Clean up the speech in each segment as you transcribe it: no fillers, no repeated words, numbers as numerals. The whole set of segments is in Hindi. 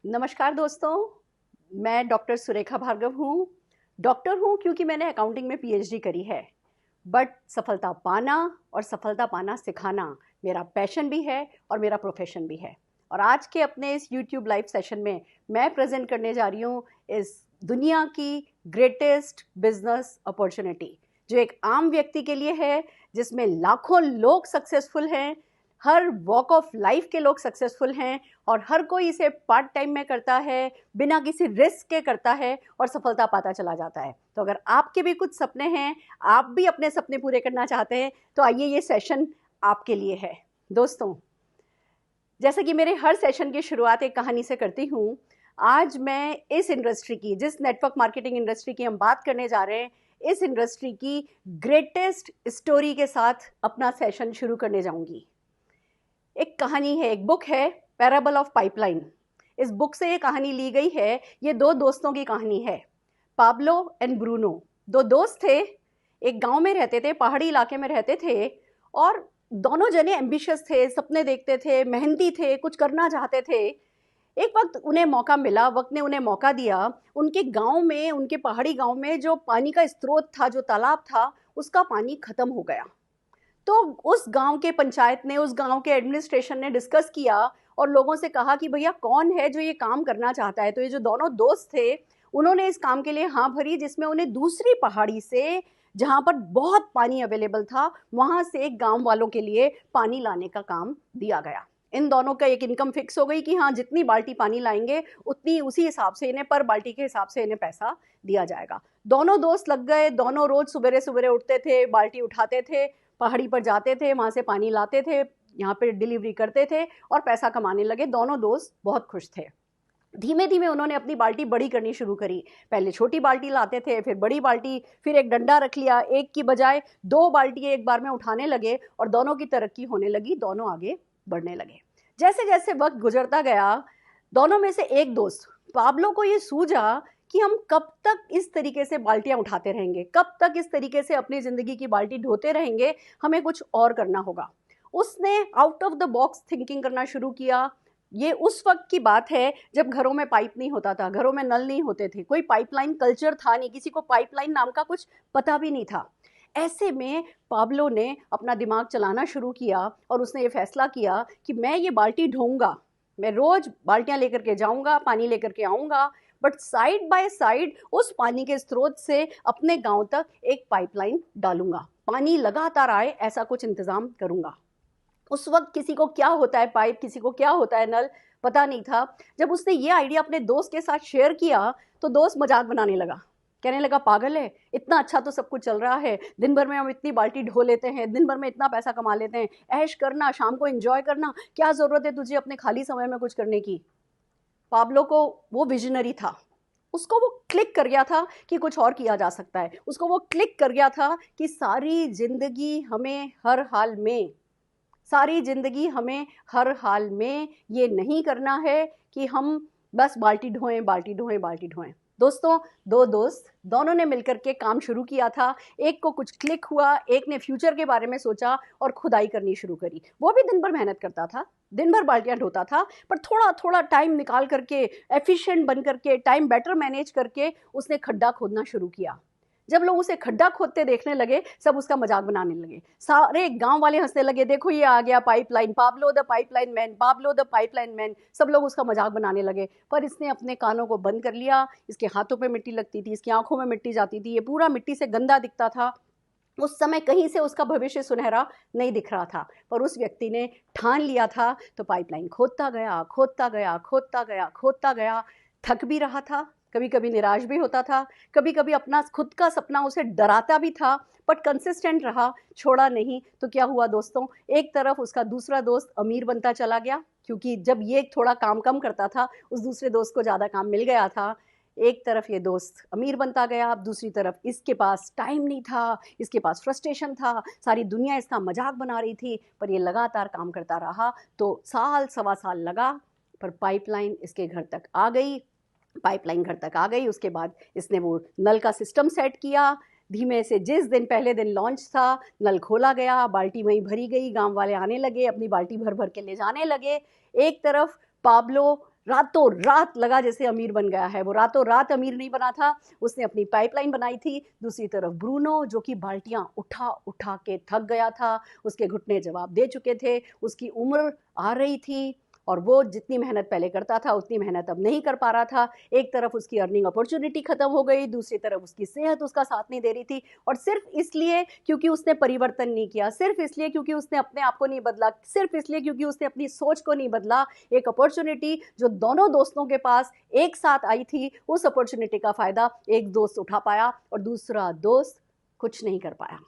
नमस्कार दोस्तों, मैं डॉक्टर सुरेखा भार्गव हूँ। डॉक्टर हूँ क्योंकि मैंने अकाउंटिंग में पीएचडी करी है। बट सफलता पाना और सफलता पाना सिखाना मेरा पैशन भी है और मेरा प्रोफेशन भी है। और आज के अपने इस यूट्यूब लाइव सेशन में मैं प्रेजेंट करने जा रही हूँ इस दुनिया की ग्रेटेस्ट बिजनेस अपॉर्चुनिटी, जो एक आम व्यक्ति के लिए है, जिसमें लाखों लोग सक्सेसफुल हैं, हर वॉक ऑफ लाइफ के लोग सक्सेसफुल हैं और हर कोई इसे पार्ट टाइम में करता है, बिना किसी रिस्क के करता है और सफलता पाता चला जाता है। तो अगर आपके भी कुछ सपने हैं, आप भी अपने सपने पूरे करना चाहते हैं, तो आइए ये सेशन आपके लिए है। दोस्तों, जैसे कि मेरे हर सेशन की शुरुआत एक कहानी से करती हूँ, आज मैं इस इंडस्ट्री की, जिस नेटवर्क मार्केटिंग इंडस्ट्री की हम बात करने जा रहे हैं, इस इंडस्ट्री की ग्रेटेस्ट स्टोरी के साथ अपना सेशन शुरू करने जाऊंगी। एक कहानी है, एक बुक है, पैराबल ऑफ पाइपलाइन। इस बुक से ये कहानी ली गई है। ये दो दोस्तों की कहानी है, पाब्लो एंड ब्रूनो। दो दोस्त थे, एक गांव में रहते थे, पहाड़ी इलाके में रहते थे और दोनों जने एम्बिशियस थे, सपने देखते थे, मेहनती थे, कुछ करना चाहते थे। एक वक्त उन्हें मौका मिला, वक्त ने उन्हें मौका दिया। उनके गांव में, उनके पहाड़ी गांव में जो पानी का स्रोत था, जो तालाब था, उसका पानी खत्म हो गया। तो उस गांव के पंचायत ने, उस गांव के एडमिनिस्ट्रेशन ने डिस्कस किया और लोगों से कहा कि भैया कौन है जो ये काम करना चाहता है। तो ये जो दोनों दोस्त थे, उन्होंने इस काम के लिए हाँ भरी, जिसमें उन्हें दूसरी पहाड़ी से, जहां पर बहुत पानी अवेलेबल था, वहां से गांव वालों के लिए पानी लाने का काम दिया गया। इन दोनों का एक इनकम फिक्स हो गई कि हाँ, जितनी बाल्टी पानी लाएंगे उतनी, उसी हिसाब से इन्हें पर बाल्टी के हिसाब से इन्हें पैसा दिया जाएगा। दोनों दोस्त लग गए, दोनों रोज सवेरे सवेरे उठते थे, बाल्टी उठाते थे, पहाड़ी पर जाते थे, वहां से पानी लाते थे, यहाँ पे डिलीवरी करते थे और पैसा कमाने लगे। दोनों दोस्त बहुत खुश थे। धीमे धीमे उन्होंने अपनी बाल्टी बड़ी करनी शुरू करी। पहले छोटी बाल्टी लाते थे, फिर बड़ी बाल्टी, फिर एक डंडा रख लिया, एक की बजाय दो बाल्टी एक बार में उठाने लगे और दोनों की तरक्की होने लगी, दोनों आगे बढ़ने लगे। जैसे जैसे वक्त गुजरता गया, दोनों में से एक दोस्त पाब्लो को ये सूझा कि हम कब तक इस तरीके से बाल्टियां उठाते रहेंगे, कब तक इस तरीके से अपनी जिंदगी की बाल्टी ढोते रहेंगे, हमें कुछ और करना होगा। उसने out of the box thinking करना शुरू किया। ये उस वक्त की बात है जब घरों में पाइप नहीं होता था, घरों में नल नहीं होते थे, कोई पाइपलाइन कल्चर था नहीं, किसी को पाइपलाइन नाम का कुछ पता भी नहीं था। ऐसे में पाब्लो ने अपना दिमाग चलाना शुरू किया और उसने ये फैसला किया कि मैं ये बाल्टी ढोऊंगा, मैं रोज बाल्टियां लेकर के जाऊंगा, पानी लेकर के आऊंगा, बट साइड बाय साइड उस पानी के स्रोत से अपने गांव तक एक पाइपलाइन डालूंगा, पानी लगातार आए ऐसा कुछ इंतजाम करूंगा। उस वक्त किसी को क्या होता है पाइप, किसी को क्या होता है नल, पता नहीं था। जब उसने ये आइडिया अपने दोस्त के साथ शेयर किया तो दोस्त मजाक बनाने लगा, कहने लगा पागल है, इतना अच्छा तो सब कुछ चल रहा है, दिन भर में हम इतनी बाल्टी ढो लेते हैं, दिन भर में इतना पैसा कमा लेते हैं, ऐश करना, शाम को एंजॉय करना, क्या जरूरत है तुझे अपने खाली समय में कुछ करने की। पाब्लो को, वो विजनरी था, उसको वो क्लिक कर गया था कि कुछ और किया जा सकता है। उसको वो क्लिक कर गया था कि सारी जिंदगी हमें हर हाल में, सारी जिंदगी हमें हर हाल में ये नहीं करना है कि हम बस बाल्टी ढोएं, बाल्टी ढोएं, बाल्टी ढोएं। दोस्तों, दो दोस्त, दोनों ने मिलकर के काम शुरू किया था। एक को कुछ क्लिक हुआ, एक ने फ्यूचर के बारे में सोचा और खुदाई करनी शुरू करी। वो भी दिन भर मेहनत करता था, दिन भर बाल्टियां ढोता था, पर थोड़ा थोड़ा टाइम निकाल करके, एफिशिएंट बन करके, टाइम बेटर मैनेज करके उसने खड्डा खोदना शुरू किया। जब लोग उसे खड्डा खोदते देखने लगे, सब उसका मजाक बनाने लगे, सारे गांव वाले हंसने लगे, देखो ये आ गया pipeline, Pablo the pipeline man, Pablo the pipeline man. सब लोग उसका मजाक बनाने लगे, पर इसने अपने कानों को बंद कर लिया। इसके हाथों पे मिट्टी लगती थी, इसकी आंखों में मिट्टी जाती थी, ये पूरा मिट्टी से गंदा दिखता था। उस समय कहीं से उसका भविष्य सुनहरा नहीं दिख रहा था, पर उस व्यक्ति ने ठान लिया था। तो पाइपलाइन खोदता गया, खोदता गया, खोदता गया, खोदता गया, थक भी रहा था, कभी कभी निराश भी होता था, कभी कभी अपना खुद का सपना उसे डराता भी था, बट कंसिस्टेंट रहा, छोड़ा नहीं। तो क्या हुआ दोस्तों, एक तरफ उसका दूसरा दोस्त अमीर बनता चला गया, क्योंकि जब ये थोड़ा काम कम करता था, उस दूसरे दोस्त को ज़्यादा काम मिल गया था। एक तरफ ये दोस्त अमीर बनता गया, दूसरी तरफ इसके पास टाइम नहीं था, इसके पास फ्रस्ट्रेशन था, सारी दुनिया इसका मजाक बना रही थी, पर ये लगातार काम करता रहा। तो साल सवा साल लगा, पर पाइपलाइन इसके घर तक आ गई। पाइपलाइन घर तक आ गई, उसके बाद इसने वो नल का सिस्टम सेट किया। धीमे से, जिस दिन पहले दिन लॉन्च था, नल खोला गया, बाल्टी वहीं भरी गई, गांव वाले आने लगे, अपनी बाल्टी भर भर के ले जाने लगे। एक तरफ पाब्लो रातों रात लगा जैसे अमीर बन गया है। वो रातों रात अमीर नहीं बना था, उसने अपनी पाइपलाइन बनाई थी। दूसरी तरफ ब्रूनो, जो कि बाल्टियां उठा उठा के थक गया था, उसके घुटने जवाब दे चुके थे, उसकी उम्र आ रही थी और वो जितनी मेहनत पहले करता था उतनी मेहनत अब नहीं कर पा रहा था। एक तरफ उसकी अर्निंग अपॉर्चुनिटी खत्म हो गई, दूसरी तरफ उसकी सेहत उसका साथ नहीं दे रही थी, और सिर्फ इसलिए क्योंकि उसने परिवर्तन नहीं किया, सिर्फ इसलिए क्योंकि उसने अपने आप को नहीं बदला, सिर्फ इसलिए क्योंकि उसने अपनी सोच को नहीं बदला। एक अपॉर्चुनिटी जो दोनों दोस्तों के पास एक साथ आई थी, उस अपॉर्चुनिटी का फायदा एक दोस्त उठा पाया और दूसरा दोस्त कुछ नहीं कर पाया।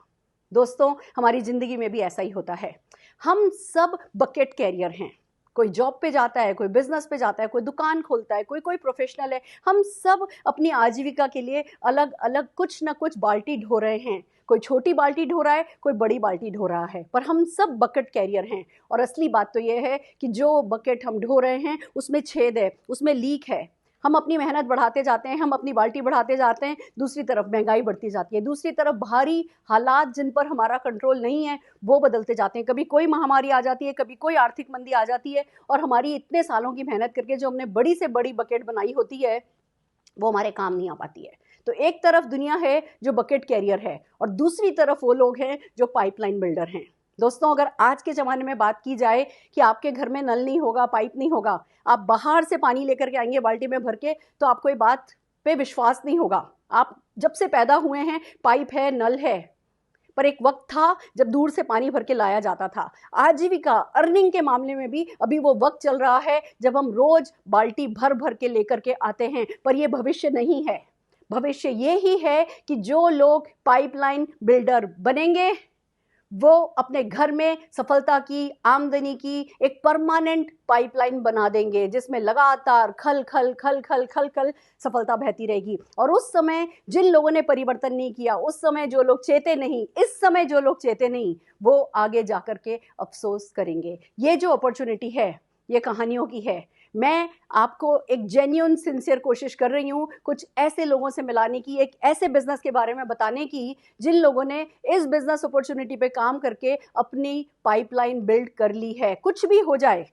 दोस्तों, हमारी जिंदगी में भी ऐसा ही होता है। हम सब बकेट कैरियर हैं। कोई जॉब पे जाता है, कोई बिजनेस पे जाता है, कोई दुकान खोलता है, कोई प्रोफेशनल है। हम सब अपनी आजीविका के लिए अलग अलग कुछ ना कुछ बाल्टी ढो रहे हैं। कोई छोटी बाल्टी ढो रहा है, कोई बड़ी बाल्टी ढो रहा है, पर हम सब बकेट कैरियर हैं। और असली बात तो ये है कि जो बकेट हम ढो रहे हैं उसमें छेद है, उसमें लीक है। हम अपनी मेहनत बढ़ाते जाते हैं, हम अपनी बाल्टी बढ़ाते जाते हैं, दूसरी तरफ महंगाई बढ़ती जाती है, दूसरी तरफ बाहरी हालात जिन पर हमारा कंट्रोल नहीं है वो बदलते जाते हैं। कभी कोई महामारी आ जाती है, कभी कोई आर्थिक मंदी आ जाती है, और हमारी इतने सालों की मेहनत करके जो हमने बड़ी से बड़ी बकेट बनाई होती है वो हमारे काम नहीं आ पाती है। तो एक तरफ दुनिया है जो बकेट कैरियर है, और दूसरी तरफ वो लोग हैं जो पाइपलाइन बिल्डर हैं। दोस्तों, अगर आज के ज़माने में बात की जाए कि आपके घर में नल नहीं होगा, पाइप नहीं होगा, आप बाहर से पानी लेकर के आएंगे बाल्टी में भर के, तो आपको ये बात पे विश्वास नहीं होगा। आप जब से पैदा हुए हैं पाइप है, नल है, पर एक वक्त था जब दूर से पानी भर के लाया जाता था। आजीविका, अर्निंग के मामले में भी अभी वो वक्त चल रहा है जब हम रोज बाल्टी भर भर के लेकर के आते हैं, पर ये भविष्य नहीं है। भविष्य ये ही है कि जो लोग पाइपलाइन बिल्डर बनेंगे वो अपने घर में सफलता की, आमदनी की एक परमानेंट पाइपलाइन बना देंगे, जिसमें लगातार खल खल खल खल खल खल सफलता बहती रहेगी। और उस समय जिन लोगों ने परिवर्तन नहीं किया, उस समय जो लोग चेते नहीं, इस समय जो लोग चेते नहीं, वो आगे जाकर के अफसोस करेंगे। ये जो अपॉर्चुनिटी है ये कहानियों की है। मैं आपको एक जेन्युइन सिंसियर कोशिश कर रही हूँ कुछ ऐसे लोगों से मिलाने की, एक ऐसे बिजनेस के बारे में बताने की जिन लोगों ने इस बिजनेस अपॉर्चुनिटी पे काम करके अपनी पाइपलाइन बिल्ड कर ली है। कुछ भी हो जाए,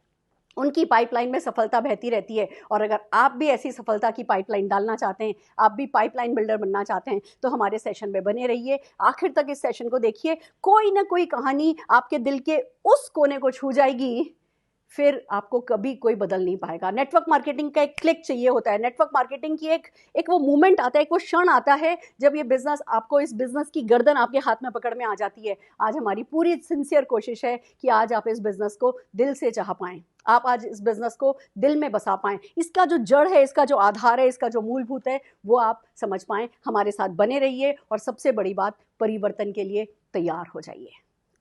उनकी पाइपलाइन में सफलता बहती रहती है। और अगर आप भी ऐसी सफलता की पाइपलाइन डालना चाहते हैं, आप भी पाइपलाइन बिल्डर बनना चाहते हैं, तो हमारे सेशन में बने रहिए, आखिर तक इस सेशन को देखिए। कोई ना कोई कहानी आपके दिल के उस कोने को छू जाएगी, फिर आपको कभी कोई बदल नहीं पाएगा। नेटवर्क मार्केटिंग का एक क्लिक चाहिए होता है, नेटवर्क मार्केटिंग की एक वो मोमेंट आता है, एक वो क्षण आता है जब ये बिजनेस आपको, इस बिजनेस की गर्दन आपके हाथ में पकड़ में आ जाती है। आज हमारी पूरी सिंसियर कोशिश है कि आज आप इस बिजनेस को दिल से चाह पाएं, आप आज इस बिजनेस को दिल में बसा पाएं, इसका जो जड़ है, इसका जो आधार है, इसका जो मूलभूत है, वो आप समझ पाएं। हमारे साथ बने रहिए, और सबसे बड़ी बात, परिवर्तन के लिए तैयार हो जाइए।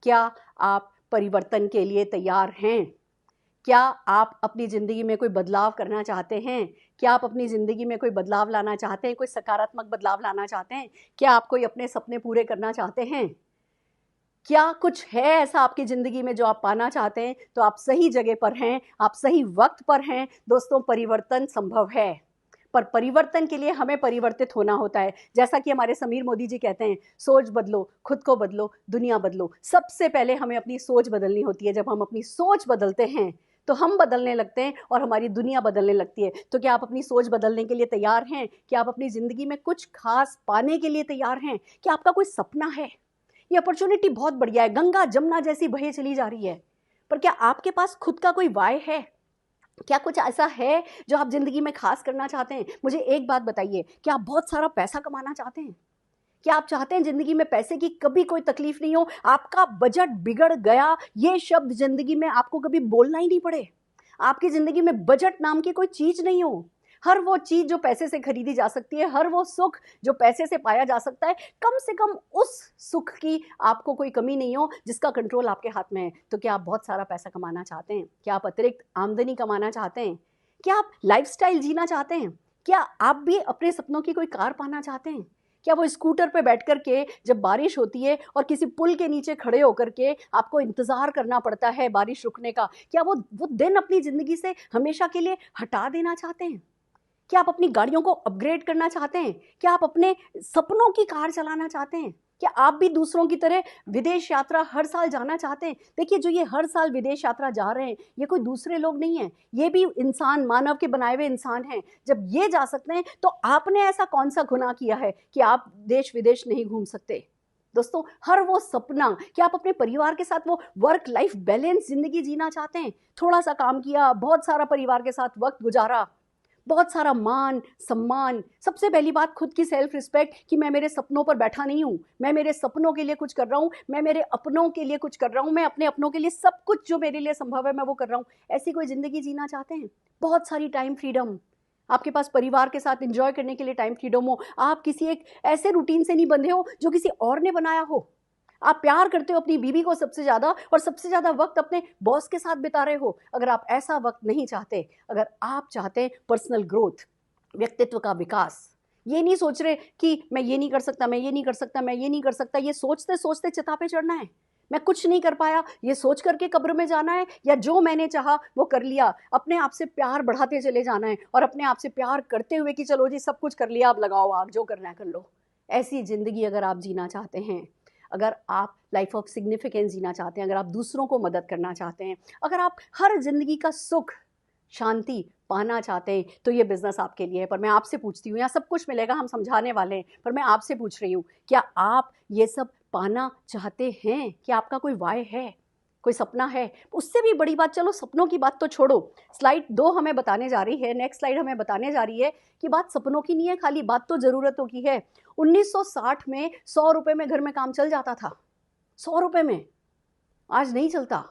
क्या आप परिवर्तन के लिए तैयार हैं? क्या आप अपनी ज़िंदगी में कोई बदलाव करना चाहते हैं? क्या आप अपनी ज़िंदगी में कोई बदलाव लाना चाहते हैं, कोई सकारात्मक बदलाव लाना चाहते हैं? क्या आप कोई अपने सपने पूरे करना चाहते हैं? क्या कुछ है ऐसा आपकी ज़िंदगी में जो आप पाना चाहते हैं? तो आप सही जगह पर हैं, आप सही वक्त पर हैं। दोस्तों, परिवर्तन संभव है, पर परिवर्तन के लिए हमें परिवर्तित होना होता है। जैसा कि हमारे समीर मोदी जी कहते हैं, सोच बदलो, खुद को बदलो, दुनिया बदलो। सबसे पहले हमें अपनी सोच बदलनी होती है। जब हम अपनी सोच बदलते हैं तो हम बदलने लगते हैं और हमारी दुनिया बदलने लगती है। तो क्या आप अपनी सोच बदलने के लिए तैयार हैं? क्या आप अपनी ज़िंदगी में कुछ खास पाने के लिए तैयार हैं? क्या आपका कोई सपना है? ये अपॉर्चुनिटी बहुत बढ़िया है, गंगा जमुना जैसी बहे चली जा रही है, पर क्या आपके पास खुद का कोई वाय है? क्या कुछ ऐसा है जो आप ज़िंदगी में खास करना चाहते हैं? मुझे एक बात बताइए, क्या आप बहुत सारा पैसा कमाना चाहते हैं? क्या आप चाहते हैं ज़िंदगी में पैसे की कभी कोई तकलीफ नहीं हो, आपका बजट बिगड़ गया, ये शब्द ज़िंदगी में आपको कभी बोलना ही नहीं पड़े, आपकी ज़िंदगी में बजट नाम की कोई चीज़ नहीं हो, हर वो चीज़ जो पैसे से खरीदी जा सकती है, हर वो सुख जो पैसे से पाया जा सकता है, कम से कम उस सुख की आपको कोई कमी नहीं हो जिसका कंट्रोल आपके हाथ में है। तो क्या आप बहुत सारा पैसा कमाना चाहते हैं? क्या आप अतिरिक्त आमदनी कमाना चाहते हैं? क्या आप लाइफस्टाइल जीना चाहते हैं? क्या आप भी अपने सपनों की कोई कार पाना चाहते हैं? क्या वो स्कूटर पे बैठ कर के जब बारिश होती है और किसी पुल के नीचे खड़े होकर के आपको इंतज़ार करना पड़ता है बारिश रुकने का, क्या वो दिन अपनी ज़िंदगी से हमेशा के लिए हटा देना चाहते हैं? क्या आप अपनी गाड़ियों को अपग्रेड करना चाहते हैं? क्या आप अपने सपनों की कार चलाना चाहते हैं? क्या आप भी दूसरों की तरह विदेश यात्रा हर साल जाना चाहते हैं? देखिए, जो ये हर साल विदेश यात्रा जा रहे हैं, ये कोई दूसरे लोग नहीं हैं, ये भी इंसान, मानव के बनाए हुए इंसान हैं। जब ये जा सकते हैं, तो आपने ऐसा कौन सा गुनाह किया है कि आप देश विदेश नहीं घूम सकते? दोस्तों, हर वो सपना, क्या आप अपने परिवार के साथ वो वर्क लाइफ बैलेंस जिंदगी जीना चाहते हैं? थोड़ा सा काम किया, बहुत सारा परिवार के साथ वक्त गुजारा, बहुत सारा मान सम्मान, सबसे पहली बात खुद की सेल्फ रिस्पेक्ट कि मैं मेरे सपनों पर बैठा नहीं हूँ, मैं मेरे सपनों के लिए कुछ कर रहा हूँ, मैं मेरे अपनों के लिए कुछ कर रहा हूँ, मैं अपने अपनों के लिए सब कुछ जो मेरे लिए संभव है मैं वो कर रहा हूँ। ऐसी कोई ज़िंदगी जीना चाहते हैं? बहुत सारी टाइम फ्रीडम, आपके पास परिवार के साथ एंजॉय करने के लिए टाइम फ्रीडम हो, आप किसी एक ऐसे रूटीन से नहीं बंधे हो जो किसी और ने बनाया हो, आप प्यार करते हो अपनी बीवी को सबसे ज़्यादा और सबसे ज़्यादा वक्त अपने बॉस के साथ बिता रहे हो। अगर आप ऐसा वक्त नहीं चाहते, अगर आप चाहते हैं पर्सनल ग्रोथ, व्यक्तित्व का विकास, ये नहीं सोच रहे कि मैं ये नहीं कर सकता, मैं ये नहीं कर सकता, मैं ये नहीं कर सकता, ये सोचते सोचते चिता पे चढ़ना है, मैं कुछ नहीं कर पाया ये सोच करके कब्र में जाना है, या जो मैंने चाहा वो कर लिया, अपने आप से प्यार बढ़ाते चले जाना है और अपने आप से प्यार करते हुए कि चलो जी सब कुछ कर लिया, अब लगाओ आग, जो करना है कर लो। ऐसी ज़िंदगी अगर आप जीना चाहते हैं, अगर आप लाइफ ऑफ सिग्निफिकेंस जीना चाहते हैं, अगर आप दूसरों को मदद करना चाहते हैं, अगर आप हर ज़िंदगी का सुख शांति पाना चाहते हैं, तो ये बिज़नेस आपके लिए है। पर मैं आपसे पूछती हूँ, यहाँ सब कुछ मिलेगा, हम समझाने वाले हैं, पर मैं आपसे पूछ रही हूँ, क्या आप ये सब पाना चाहते हैं? क्या आपका कोई वाय है, कोई सपना है? उससे भी बड़ी बात, चलो सपनों की बात तो छोड़ो, स्लाइड 2 हमें बताने जा रही है, नेक्स्ट स्लाइड हमें बताने जा रही है कि बात सपनों की नहीं है खाली, बात तो ज़रूरतों की है। 1960 में 100 रुपये में घर में काम चल जाता था, 100 रुपये में, आज नहीं चलता।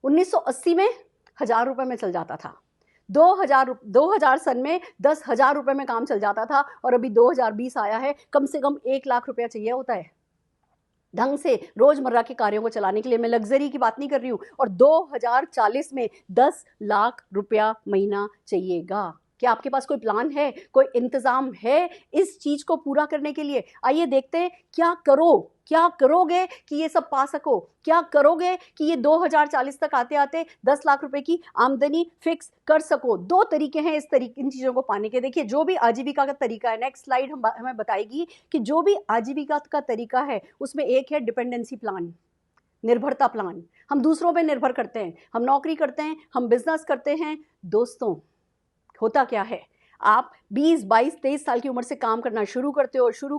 1980 में 1000 रुपये में चल जाता था, 2000 सन में 10,000 रुपये में काम चल जाता था, और अभी 2020 आया है, कम से कम 1 लाख रुपया चाहिए होता है ढंग से रोजमर्रा के कार्यों को चलाने के लिए। मैं लग्जरी की बात नहीं कर रही हूँ। और 2040 में 10 लाख रुपया महीना चाहिएगा। क्या आपके पास कोई प्लान है, कोई इंतजाम है इस चीज को पूरा करने के लिए? आइए देखते हैं, क्या करोगे कि ये सब पा सको? क्या करोगे कि ये 2040 तक आते आते 10 लाख रुपए की आमदनी फिक्स कर सको? 2 तरीके हैं इन चीजों को पाने के। देखिए, जो भी आजीविका का तरीका है, नेक्स्ट स्लाइड हमें बताएगी कि जो भी आजीविका का तरीका है उसमें एक है डिपेंडेंसी प्लान, निर्भरता प्लान। हम दूसरों पे निर्भर करते हैं, हम नौकरी करते हैं, हम बिजनेस करते हैं। दोस्तों, होता क्या है, आप 20, 22, 23 साल की उम्र से काम करना शुरू करते हो, 60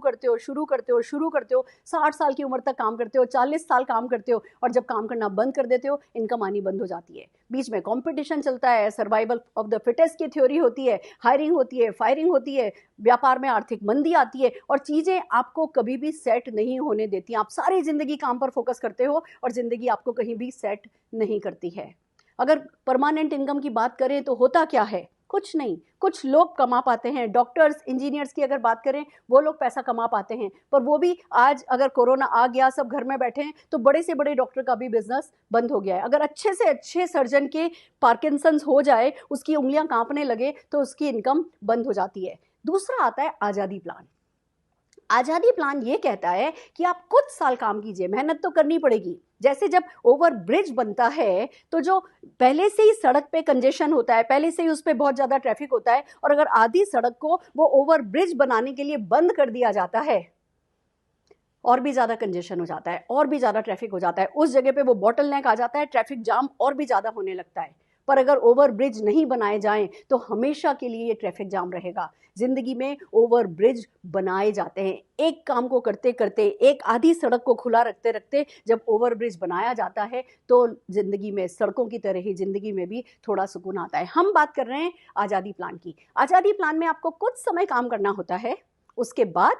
साल की उम्र तक काम करते हो, 40 साल काम करते हो, और जब काम करना बंद कर देते हो, इनकम आनी बंद हो जाती है। बीच में कंपटीशन चलता है, सर्वाइवल ऑफ द फिटेस्ट की थ्योरी होती है, हायरिंग होती है, फायरिंग होती है, व्यापार में आर्थिक मंदी आती है, और चीज़ें आपको कभी भी सेट नहीं होने देती। आप सारी जिंदगी काम पर फोकस करते हो और जिंदगी आपको कहीं भी सेट नहीं करती है। अगर परमानेंट इनकम की बात करें तो होता क्या है, कुछ नहीं। कुछ लोग कमा पाते हैं, डॉक्टर्स, इंजीनियर्स की अगर बात करें, वो लोग पैसा कमा पाते हैं, पर वो भी आज अगर कोरोना आ गया, सब घर में बैठे हैं, तो बड़े से बड़े डॉक्टर का भी बिजनेस बंद हो गया है। अगर अच्छे से अच्छे सर्जन के पार्किंसंस हो जाए, उसकी उंगलियां कांपने लगे, तो उसकी इनकम बंद हो जाती है। दूसरा आता है आज़ादी प्लान। आज़ादी प्लान ये कहता है कि आप कुछ साल काम कीजिए, मेहनत तो करनी पड़ेगी। जैसे जब ओवर ब्रिज बनता है, तो जो पहले से ही सड़क पे कंजेशन होता है, पहले से ही उस पर बहुत ज़्यादा ट्रैफिक होता है, और अगर आधी सड़क को वो ओवर ब्रिज बनाने के लिए बंद कर दिया जाता है, और भी ज़्यादा कंजेशन हो जाता है, और भी ज़्यादा ट्रैफिक हो जाता है, उस जगह पे वो बॉटल नेक आ जाता है, ट्रैफिक जाम और भी ज़्यादा होने लगता है। पर अगर ओवर ब्रिज नहीं बनाए जाएं, तो हमेशा के लिए ये ट्रैफिक जाम रहेगा। जिंदगी में ओवर ब्रिज बनाए जाते हैं, एक काम को करते करते, एक आधी सड़क को खुला रखते रखते जब ओवर ब्रिज बनाया जाता है, तो जिंदगी में, सड़कों की तरह ही जिंदगी में भी थोड़ा सुकून आता है। हम बात कर रहे हैं आज़ादी प्लान की। आज़ादी प्लान में आपको कुछ समय काम करना होता है, उसके बाद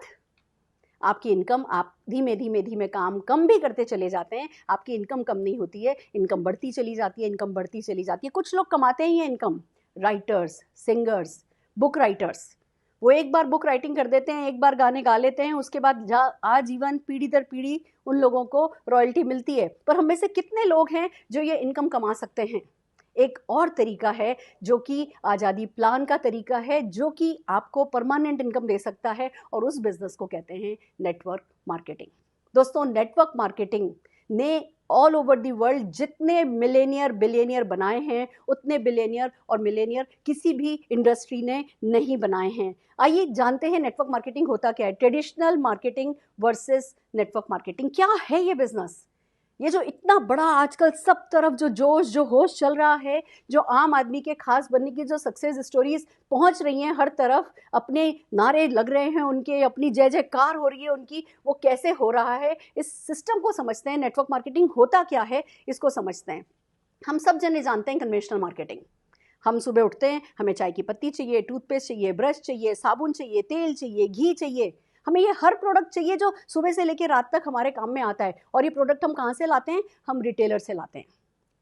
आपकी इनकम, आप धीमे धीमे धीमे काम कम भी करते चले जाते हैं, आपकी इनकम कम नहीं होती है, इनकम बढ़ती चली जाती है, इनकम बढ़ती चली जाती है। कुछ लोग कमाते ही हैं income, writers, singers, book writers, वो एक बार बुक राइटिंग कर देते हैं, एक बार गाने गा लेते हैं, उसके बाद आजीवन पीढ़ी दर पीढ़ी उन लोगों को रॉयल्टी मिलती है। पर हम में से कितने लोग हैं जो ये इनकम कमा सकते हैं? एक और तरीका है जो कि आज़ादी प्लान का तरीका है, जो कि आपको परमानेंट इनकम दे सकता है, और उस बिजनेस को कहते हैं नेटवर्क मार्केटिंग। दोस्तों, नेटवर्क मार्केटिंग ने ऑल ओवर दी वर्ल्ड जितने मिलेनियर बिलियनियर बनाए हैं उतने बिलियनियर और मिलेनियर किसी भी इंडस्ट्री ने नहीं बनाए हैं। आइए जानते हैं नेटवर्क मार्केटिंग होता क्या है, traditional marketing versus network marketing. क्या है ये बिजनेस? ये जो इतना बड़ा आजकल सब तरफ जो जोश जो होश चल रहा है, जो आम आदमी के खास बनने की जो सक्सेस स्टोरीज पहुंच रही हैं हर तरफ, अपने नारे लग रहे हैं उनके, अपनी जय जयकार हो रही है उनकी, वो कैसे हो रहा है? इस सिस्टम को समझते हैं, नेटवर्क मार्केटिंग होता क्या है इसको समझते हैं। हम सब जने जानते हैं कन्वेंशनल मार्केटिंग। हम सुबह उठते हैं, हमें चाय की पत्ती चाहिए, टूथपेस्ट चाहिए, ब्रश चाहिए, साबुन चाहिए, तेल चाहिए, घी चाहिए, हमें ये हर प्रोडक्ट चाहिए जो सुबह से लेकर रात तक हमारे काम में आता है। और ये प्रोडक्ट हम कहाँ से लाते हैं? हम रिटेलर से लाते हैं।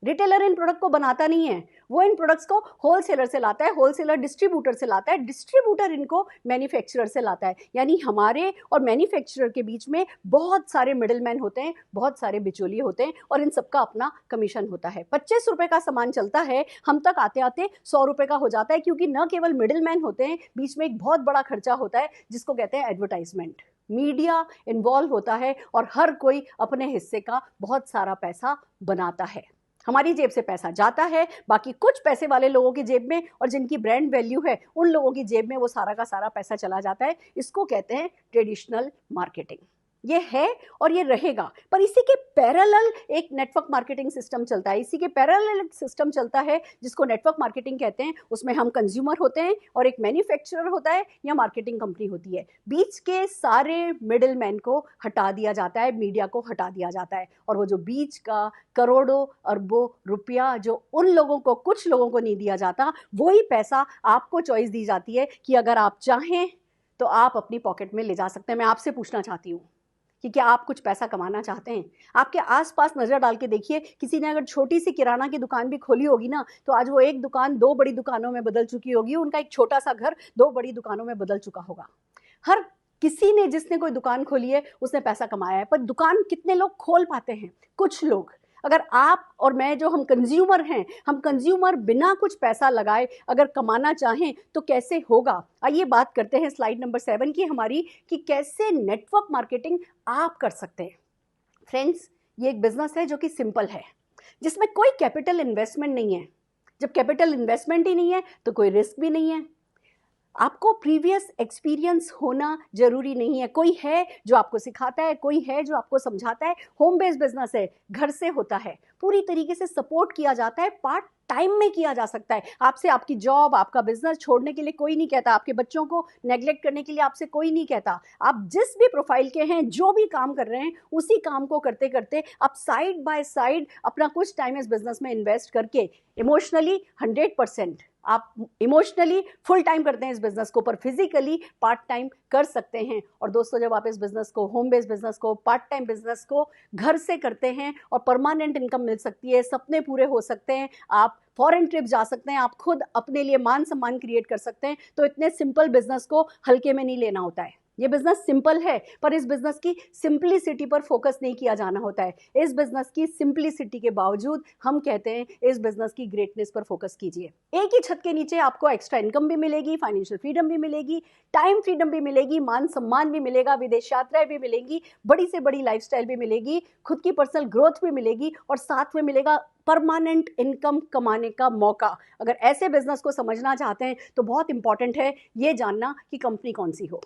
रिटेलर इन प्रोडक्ट को बनाता नहीं है, वो इन प्रोडक्ट्स को होलसेलर से लाता है, होलसेलर डिस्ट्रीब्यूटर से लाता है, डिस्ट्रीब्यूटर इनको मैन्युफैक्चरर से लाता है। यानी हमारे और मैन्युफैक्चरर के बीच में बहुत सारे मिडिलमैन होते हैं, बहुत सारे बिचौलिए होते हैं और इन सबका अपना कमीशन होता है। 25 रुपए का सामान चलता है, हम तक आते आते 100 रुपए का हो जाता है, क्योंकि न केवल मिडिलमैन होते हैं, बीच में एक बहुत बड़ा खर्चा होता है जिसको कहते हैं एडवर्टाइजमेंट। मीडिया इन्वॉल्व होता है और हर कोई अपने हिस्से का बहुत सारा पैसा बनाता है। हमारी जेब से पैसा जाता है, बाकी कुछ पैसे वाले लोगों की जेब में और जिनकी ब्रांड वैल्यू है उन लोगों की जेब में वो सारा का सारा पैसा चला जाता है। इसको कहते हैं ट्रेडिशनल मार्केटिंग। ये है और ये रहेगा। पर इसी के पैरेलल एक नेटवर्क मार्केटिंग सिस्टम चलता है, इसी के पैरेलल एक सिस्टम चलता है जिसको नेटवर्क मार्केटिंग कहते हैं। उसमें हम कंज्यूमर होते हैं और एक मैन्युफैक्चरर होता है या मार्केटिंग कंपनी होती है। बीच के सारे मिडिल मैन को हटा दिया जाता है, मीडिया को हटा दिया जाता है, और वो जो बीच का करोड़ों अरबों रुपया जो उन लोगों को, कुछ लोगों को नहीं दिया जाता, वही पैसा आपको चॉइस दी जाती है कि अगर आप चाहें तो आप अपनी पॉकेट में ले जा सकते हैं। मैं आपसे पूछना चाहती हूँ कि क्या आप कुछ पैसा कमाना चाहते हैं? आपके आसपास नजर डाल के देखिए, किसी ने अगर छोटी सी किराना की दुकान भी खोली होगी ना, तो आज वो एक दुकान 2 बड़ी दुकानों में बदल चुकी होगी, उनका एक छोटा सा घर 2 बड़ी दुकानों में बदल चुका होगा। हर किसी ने, जिसने कोई दुकान खोली है, उसने पैसा कमाया है। पर दुकान कितने लोग खोल पाते हैं? कुछ लोग। अगर आप और मैं जो हम कंज्यूमर हैं, हम कंज्यूमर बिना कुछ पैसा लगाए अगर कमाना चाहें तो कैसे होगा? आइए बात करते हैं स्लाइड नंबर 7 की हमारी, कि कैसे नेटवर्क मार्केटिंग आप कर सकते हैं। फ्रेंड्स, ये एक बिजनेस है जो कि सिंपल है, जिसमें कोई कैपिटल इन्वेस्टमेंट नहीं है। जब कैपिटल इन्वेस्टमेंट ही नहीं है तो कोई रिस्क भी नहीं है। आपको प्रीवियस एक्सपीरियंस होना जरूरी नहीं है। कोई है जो आपको सिखाता है, कोई है जो आपको समझाता है। होम बेस्ड बिजनेस है, घर से होता है, पूरी तरीके से सपोर्ट किया जाता है, पार्ट टाइम में किया जा सकता है। आपसे आपकी जॉब, आपका बिजनेस छोड़ने के लिए कोई नहीं कहता, आपके बच्चों को नेग्लेक्ट करने के लिए आपसे कोई नहीं कहता। आप जिस भी प्रोफाइल के हैं, जो भी काम कर रहे हैं, उसी काम को करते करते आप साइड बाय साइड अपना कुछ टाइम इस बिजनेस में इन्वेस्ट करके इमोशनली 100% आप इमोशनली फुल टाइम करते हैं इस बिजनेस को, पर फिजिकली पार्ट टाइम कर सकते हैं। और दोस्तों, जब आप इस बिजनेस को, होम बेस्ड बिजनेस को, पार्ट टाइम बिजनेस को घर से करते हैं और परमानेंट इनकम मिल सकती है, सपने पूरे हो सकते हैं, आप फॉरेन ट्रिप जा सकते हैं, आप खुद अपने लिए मान सम्मान क्रिएट कर सकते हैं, तो इतने सिंपल बिजनेस को हल्के में नहीं लेना होता है। ये बिजनेस सिंपल है, पर इस बिजनेस की सिंपलिसिटी पर फोकस नहीं किया जाना होता है। इस बिजनेस की सिंपलिसिटी के बावजूद हम कहते हैं इस बिजनेस की ग्रेटनेस पर फोकस कीजिए। एक ही छत के नीचे आपको एक्स्ट्रा इनकम भी मिलेगी, फाइनेंशियल फ्रीडम भी मिलेगी, टाइम फ्रीडम भी मिलेगी, मान सम्मान भी मिलेगा, विदेश यात्राएं भी मिलेंगी, बड़ी से बड़ी लाइफस्टाइल भी मिलेगी, खुद की पर्सनल ग्रोथ भी मिलेगी, और साथ में मिलेगा परमानेंट इनकम कमाने का मौका। अगर ऐसे बिजनेस को समझना चाहते हैं तो बहुत इंपॉर्टेंट है ये जानना कि कंपनी कौन सी हो।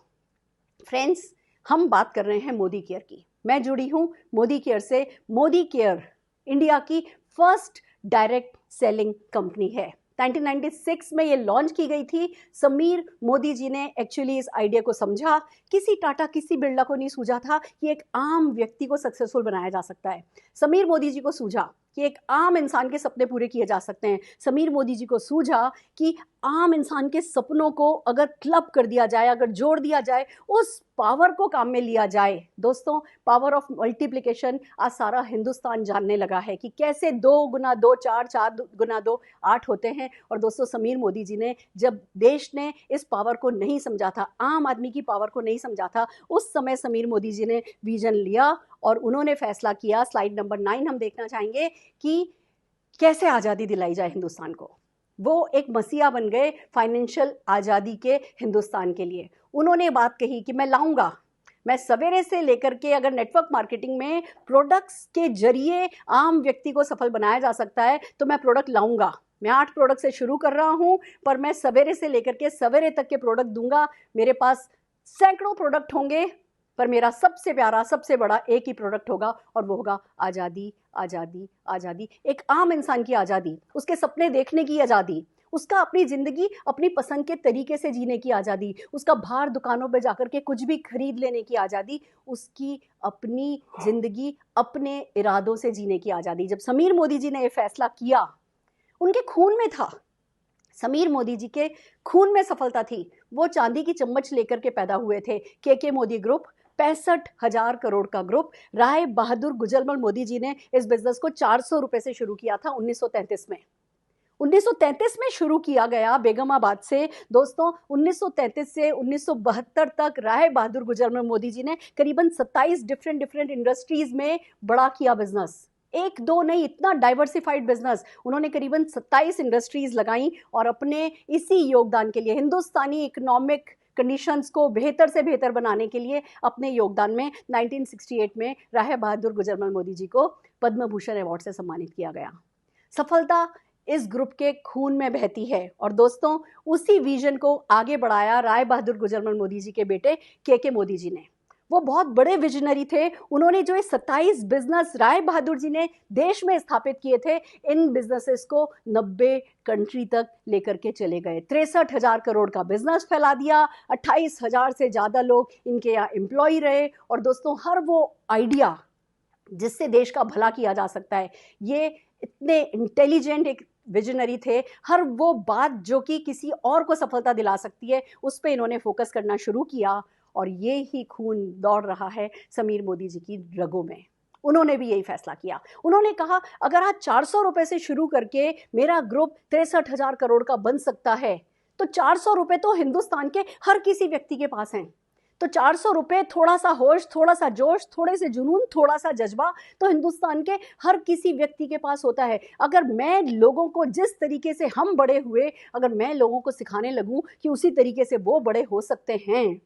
फ्रेंड्स, हम बात कर रहे हैं मोदी केयर की। मैं जुड़ी हूं मोदी केयर से। मोदी केयर इंडिया की फर्स्ट डायरेक्ट सेलिंग कंपनी है। 1996 में ये लॉन्च की गई थी। समीर मोदी जी ने एक्चुअली इस आइडिया को समझा। किसी टाटा, किसी बिरला को नहीं सूझा था कि एक आम व्यक्ति को सक्सेसफुल बनाया जा सकता है। समीर मोदी जी को सूझा कि एक आम इंसान के सपने पूरे किए जा सकते हैं। समीर मोदी जी को सूझा कि आम इंसान के सपनों को अगर क्लब कर दिया जाए, अगर जोड़ दिया जाए, उस पावर को काम में लिया जाए। दोस्तों, पावर ऑफ मल्टीप्लिकेशन आज सारा हिंदुस्तान जानने लगा है कि कैसे 2 गुना 2 4, 4 गुना 2 8 होते हैं। और दोस्तों, समीर मोदी जी ने, जब देश ने इस पावर को नहीं समझा था, आम आदमी की पावर को नहीं समझा था, उस समय समीर मोदी जी ने विजन लिया और उन्होंने फैसला किया। स्लाइड नंबर 9 हम देखना चाहेंगे कि कैसे आज़ादी दिलाई जाए हिंदुस्तान को। वो एक मसीहा बन गए फाइनेंशियल आज़ादी के हिंदुस्तान के लिए। उन्होंने बात कही कि मैं मैं सवेरे से लेकर के अगर नेटवर्क मार्केटिंग में प्रोडक्ट्स के जरिए आम व्यक्ति को सफल बनाया जा सकता है तो मैं प्रोडक्ट लाऊंगा। मैं 8 प्रोडक्ट से शुरू कर रहा हूं, पर मैं सवेरे से लेकर के सवेरे तक के प्रोडक्ट दूंगा। मेरे पास सैकड़ों प्रोडक्ट होंगे, पर मेरा सबसे प्यारा, सबसे बड़ा एक ही प्रोडक्ट होगा, और वो होगा आज़ादी, आज़ादी, आज़ादी। एक आम इंसान की आज़ादी, उसके सपने देखने की आज़ादी, उसका अपनी ज़िंदगी अपनी पसंद के तरीके से जीने की आज़ादी, उसका बाहर दुकानों पे जाकर के कुछ भी खरीद लेने की आज़ादी, उसकी अपनी ज़िंदगी अपने इरादों से जीने की आज़ादी। जब समीर मोदी जी ने ये फैसला किया, उनके खून में था, समीर मोदी जी के खून में सफलता थी। वो चांदी की चम्मच लेकर के पैदा हुए थे। के मोदी ग्रुप 65,000 करोड़ का ग्रुप। राय बहादुर गुजरमल मोदी जी ने इस बिजनेस को 400 रुपए से शुरू किया था 1933 में। 1933 में शुरू किया गया बेगमाबाद से। दोस्तों 1933 से 1972 तक राय बहादुर गुजरमल मोदी जी ने करीबन 27 डिफरेंट इंडस्ट्रीज में बड़ा किया बिजनेस। एक दो नहीं, इतना डाइवर्सिफाइड बिजनेस। उन्होंने करीबन 27 इंडस्ट्रीज लगाई और अपने इसी योगदान के लिए, हिंदुस्तानी इकोनॉमिक कंडीशंस को बेहतर से बेहतर बनाने के लिए अपने योगदान में 1968 में राय बहादुर गुजरमल मोदी जी को पद्म भूषण अवार्ड से सम्मानित किया गया। सफलता इस ग्रुप के खून में बहती है। और दोस्तों उसी विजन को आगे बढ़ाया राय बहादुर गुजरमल मोदी जी के बेटे के मोदी जी ने। वो बहुत बड़े विजनरी थे। उन्होंने जो 27 बिजनेस राय बहादुर जी ने देश में स्थापित किए थे, इन बिजनेसेस को 90 कंट्री तक लेकर के चले गए। 63,000 करोड़ का बिजनेस फैला दिया। 28,000 से ज़्यादा लोग इनके यहाँ एम्प्लॉय रहे। और दोस्तों हर वो आइडिया जिससे देश का भला किया जा सकता है, ये इतने इंटेलिजेंट एक विजनरी थे। हर वो बात जो कि किसी और को सफलता दिला सकती है, उस पर इन्होंने फोकस करना शुरू किया। और ये ही खून दौड़ रहा है समीर मोदी जी की रगों में। उन्होंने भी यही फैसला किया। उन्होंने कहा अगर आज 400 रुपए से शुरू करके मेरा ग्रुप 63,000 करोड़ का बन सकता है, तो 400 रुपए तो हिंदुस्तान के हर किसी व्यक्ति के पास हैं। तो 400 रुपए, थोड़ा सा होश, थोड़ा सा जोश, थोड़े से जुनून, थोड़ा सा जज्बा, तो हिंदुस्तान के हर किसी व्यक्ति के पास होता है। अगर मैं लोगों को, जिस तरीके से हम बड़े हुए, अगर मैं लोगों को सिखाने लगूं कि उसी तरीके से वो बड़े हो सकते हैं,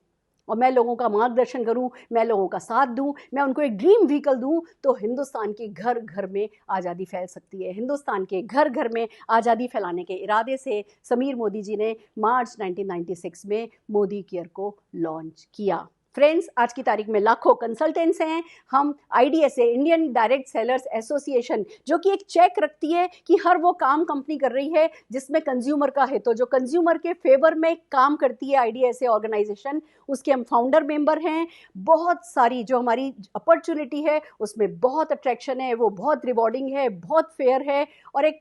और मैं लोगों का मार्गदर्शन करूं, मैं लोगों का साथ दूं, मैं उनको एक ड्रीम व्हीकल दूं, तो हिंदुस्तान के घर घर में आज़ादी फैल सकती है। हिंदुस्तान के घर घर में आज़ादी फैलाने के इरादे से समीर मोदी जी ने मार्च 1996 में मोदी केयर को लॉन्च किया। फ्रेंड्स, आज की तारीख में लाखों कंसल्टेंट्स हैं। हम IDSA, Indian direct sellers association, जो कि एक चेक रखती है कि हर वो काम कंपनी कर रही है जिसमें कंज्यूमर का है, तो जो कंज्यूमर के फेवर में काम करती है IDSA ऑर्गेनाइजेशन, उसके हम फाउंडर मेंबर हैं। बहुत सारी जो हमारी अपॉर्चुनिटी है उसमें बहुत अट्रैक्शन है, वो बहुत रिवॉर्डिंग है, बहुत फेयर है। और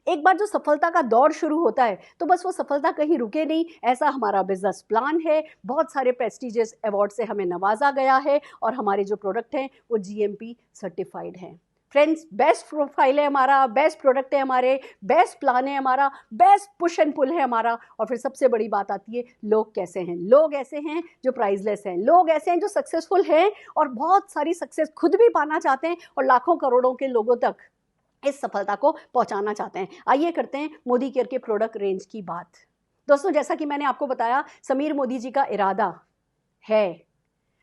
एक बार जो सफलता का दौर शुरू होता है तो बस वो सफलता कहीं रुके नहीं, ऐसा हमारा बिजनेस प्लान है। बहुत सारे प्रेस्टिजियस अवार्ड से हमें नवाजा गया है और हमारे जो प्रोडक्ट हैं वो GMP सर्टिफाइड हैं। फ्रेंड्स, बेस्ट प्रोफाइल है हमारा, बेस्ट प्रोडक्ट है हमारे, बेस्ट प्लान है हमारा, बेस्ट पुश एंड पुल है हमारा। और फिर सबसे बड़ी बात आती है, लोग कैसे हैं। लोग ऐसे हैं जो प्राइसलेस हैं, लोग ऐसे हैं जो सक्सेसफुल हैं और बहुत सारी सक्सेस खुद भी पाना चाहते हैं और लाखों करोड़ों के लोगों तक इस सफलता को पहुंचाना चाहते हैं। आइए करते हैं मोदी केयर के प्रोडक्ट रेंज की बात। दोस्तों जैसा कि मैंने आपको बताया, समीर मोदी जी का इरादा है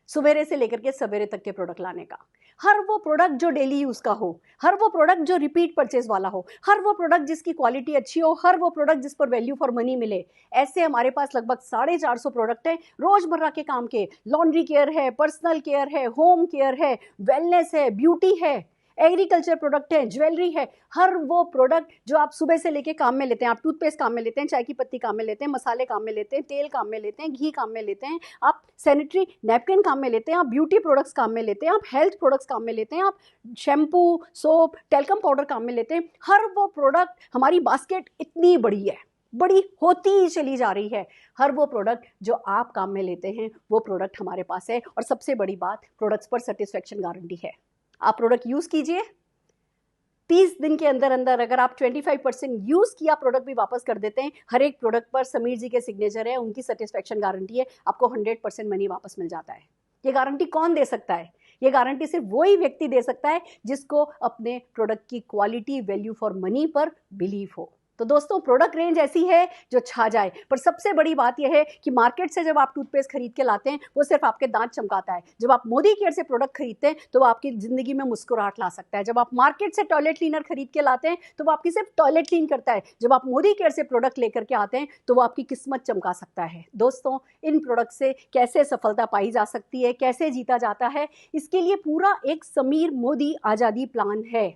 सवेरे से लेकर के सवेरे तक के प्रोडक्ट लाने का। हर वो प्रोडक्ट जो डेली यूज़ का हो, हर वो प्रोडक्ट जो रिपीट परचेज वाला हो, हर वो प्रोडक्ट जिसकी क्वालिटी अच्छी हो, हर वो प्रोडक्ट जिस पर वैल्यू फॉर मनी मिले। ऐसे हमारे पास लगभग 450 प्रोडक्ट हैं रोज़मर्रा के काम के। लॉन्ड्री केयर है, पर्सनल केयर है, होम केयर है, वेलनेस है, ब्यूटी है, एग्रीकल्चर प्रोडक्ट है, ज्वेलरी है। हर वो प्रोडक्ट जो आप सुबह से लेके काम में लेते हैं, आप टूथपेस्ट काम में लेते हैं, चाय की पत्ती काम में लेते हैं, मसाले काम में लेते हैं, तेल काम में लेते हैं, घी काम में लेते हैं, आप सैनिटरी नैपकिन काम में लेते हैं, आप ब्यूटी प्रोडक्ट्स काम में लेते हैं, आप हेल्थ प्रोडक्ट्स काम में लेते हैं, आप शैम्पू, सोप, टेल्कम पाउडर काम में लेते हैं। हर वो प्रोडक्ट, हमारी बास्केट इतनी बड़ी है, बड़ी होती ही चली जा रही है। हर वो प्रोडक्ट जो आप काम में लेते हैं वो प्रोडक्ट हमारे पास है। और सबसे बड़ी बात, प्रोडक्ट्स पर सेटिस्फैक्शन गारंटी है। आप प्रोडक्ट यूज़ कीजिए, 30 दिन के अंदर अंदर अगर आप 25% यूज़ किया प्रोडक्ट भी वापस कर देते हैं। हर एक प्रोडक्ट पर समीर जी के सिग्नेचर है, उनकी सेटिस्फैक्शन गारंटी है, आपको 100% मनी वापस मिल जाता है। ये गारंटी कौन दे सकता है? ये गारंटी सिर्फ वही व्यक्ति दे सकता है जिसको अपने प्रोडक्ट की क्वालिटी, वैल्यू फॉर मनी पर बिलीव हो। तो दोस्तों प्रोडक्ट रेंज ऐसी है जो छा जाए। पर सबसे बड़ी बात यह है कि मार्केट से जब आप टूथपेस्ट खरीद के लाते हैं वो सिर्फ आपके दांत चमकाता है। जब आप मोदी केयर से प्रोडक्ट खरीदते हैं तो वो आपकी ज़िंदगी में मुस्कुराहट ला सकता है। जब आप मार्केट से टॉयलेट क्लीनर खरीद के लाते हैं तो वो आपकी सिर्फ टॉयलेट क्लीन करता है। जब आप मोदी केयर से प्रोडक्ट लेकर के आते हैं तो वो आपकी किस्मत चमका सकता है। दोस्तों इन प्रोडक्ट से कैसे सफलता पाई जा सकती है, कैसे जीता जाता है, इसके लिए पूरा एक समीर मोदी आज़ादी प्लान है।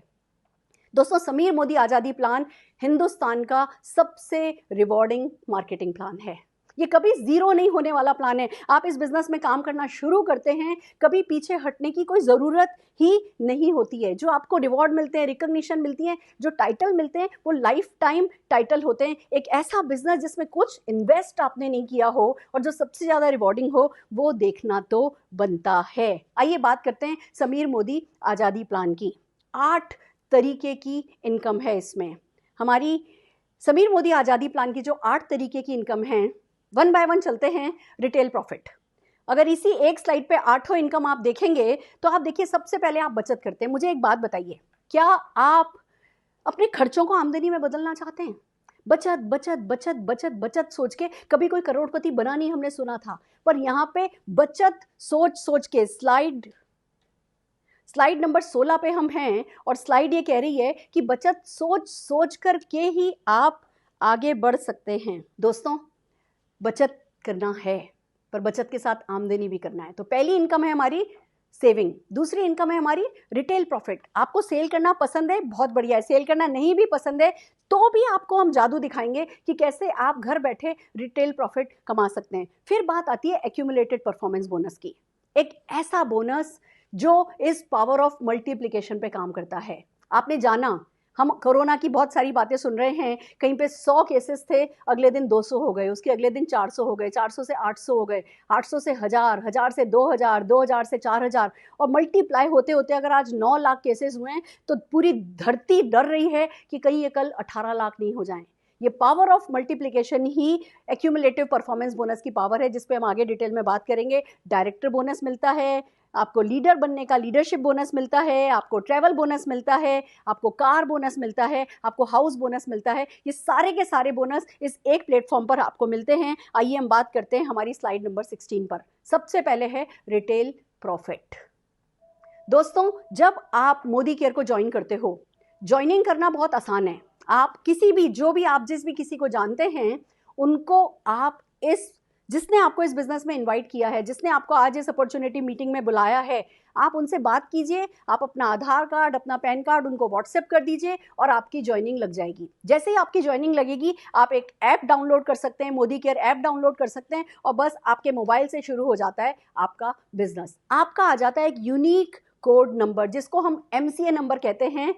दोस्तों समीर मोदी आज़ादी प्लान हिंदुस्तान का सबसे रिवॉर्डिंग मार्केटिंग प्लान है। ये कभी ज़ीरो नहीं होने वाला प्लान है। आप इस बिज़नेस में काम करना शुरू करते हैं, कभी पीछे हटने की कोई ज़रूरत ही नहीं होती है। जो आपको रिवॉर्ड मिलते हैं, रिकग्निशन मिलती है, जो टाइटल मिलते हैं वो लाइफ टाइम टाइटल होते हैं। एक ऐसा बिज़नेस जिसमें कुछ इन्वेस्ट आपने नहीं किया हो और जो सबसे ज़्यादा रिवॉर्डिंग हो, वो देखना तो बनता है। आइए बात करते हैं समीर मोदी आज़ादी प्लान की। 8 तरीके की इनकम है इसमें। हमारी समीर मोदी आज़ादी प्लान की जो 8 तरीके की इनकम है, वन बाय वन चलते हैं। रिटेल प्रॉफिट, अगर इसी एक स्लाइड पे 8 इनकम आप देखेंगे तो आप देखिए सबसे पहले आप बचत करते हैं। मुझे एक बात बताइए, क्या आप अपने खर्चों को आमदनी में बदलना चाहते हैं? बचत बचत बचत बचत बचत सोच के कभी कोई करोड़पति बना नहीं, हमने सुना था। पर यहाँ पे बचत सोच सोच के स्लाइड नंबर 16 पे हम हैं और स्लाइड ये कह रही है कि बचत सोच सोच कर के ही आप आगे बढ़ सकते हैं। दोस्तों बचत करना है पर बचत के साथ आमदनी भी करना है। तो पहली इनकम है हमारी सेविंग, दूसरी इनकम है हमारी रिटेल प्रॉफिट। आपको सेल करना पसंद है, बहुत बढ़िया है। सेल करना नहीं भी पसंद है तो भी आपको हम जादू दिखाएंगे कि कैसे आप घर बैठे रिटेल प्रॉफिट कमा सकते हैं। फिर बात आती है एक्यूमुलेटेड परफॉर्मेंस बोनस की, एक ऐसा बोनस जो इस पावर ऑफ मल्टीप्लिकेशन पे काम करता है। आपने जाना, हम कोरोना की बहुत सारी बातें सुन रहे हैं, कहीं पे 100 केसेस थे, अगले दिन 200 हो गए, उसके अगले दिन 400 हो गए, 400 से 800 हो गए, 800 से 1000, 1000 से 2000, 2000 से 4000 और मल्टीप्लाई होते होते अगर आज 9 लाख केसेस हुए हैं तो पूरी धरती डर रही है कि कहीं ये कल 18 लाख नहीं हो जाएं। ये power of multiplication he accumulative performance bonus की पावर है, जिस पे हम आगे डिटेल में बात करेंगे। डायरेक्टर बोनस मिलता है, आपको लीडर बनने का लीडरशिप बोनस मिलता है, आपको ट्रैवल बोनस मिलता है, आपको कार बोनस मिलता है, आपको हाउस बोनस मिलता है। ये सारे के सारे बोनस इस एक प्लेटफॉर्म पर आपको मिलते हैं। आइए हम बात करते हैं हमारी स्लाइड नंबर 16 पर। सबसे पहले है रिटेल प्रॉफिट। दोस्तों जब आप मोदी केयर को ज्वाइन करते हो, ज्वाइनिंग करना बहुत आसान है। आप किसी भी जिस भी किसी को जानते हैं उनको आप जिसने आपको इस बिजनेस में इनवाइट किया है, जिसने आपको आज इस अपॉर्चुनिटी मीटिंग में बुलाया है, आप उनसे बात कीजिए। आप अपना आधार कार्ड, अपना पैन कार्ड उनको व्हाट्सएप कर दीजिए और आपकी ज्वाइनिंग लग जाएगी। जैसे ही आपकी ज्वाइनिंग लगेगी आप एक ऐप डाउनलोड कर सकते हैं, मोदी केयर ऐप डाउनलोड कर सकते हैं और बस आपके मोबाइल से शुरू हो जाता है आपका बिजनेस। आपका आ जाता है एक यूनिक कोड नंबर जिसको हम MCA नंबर कहते हैं,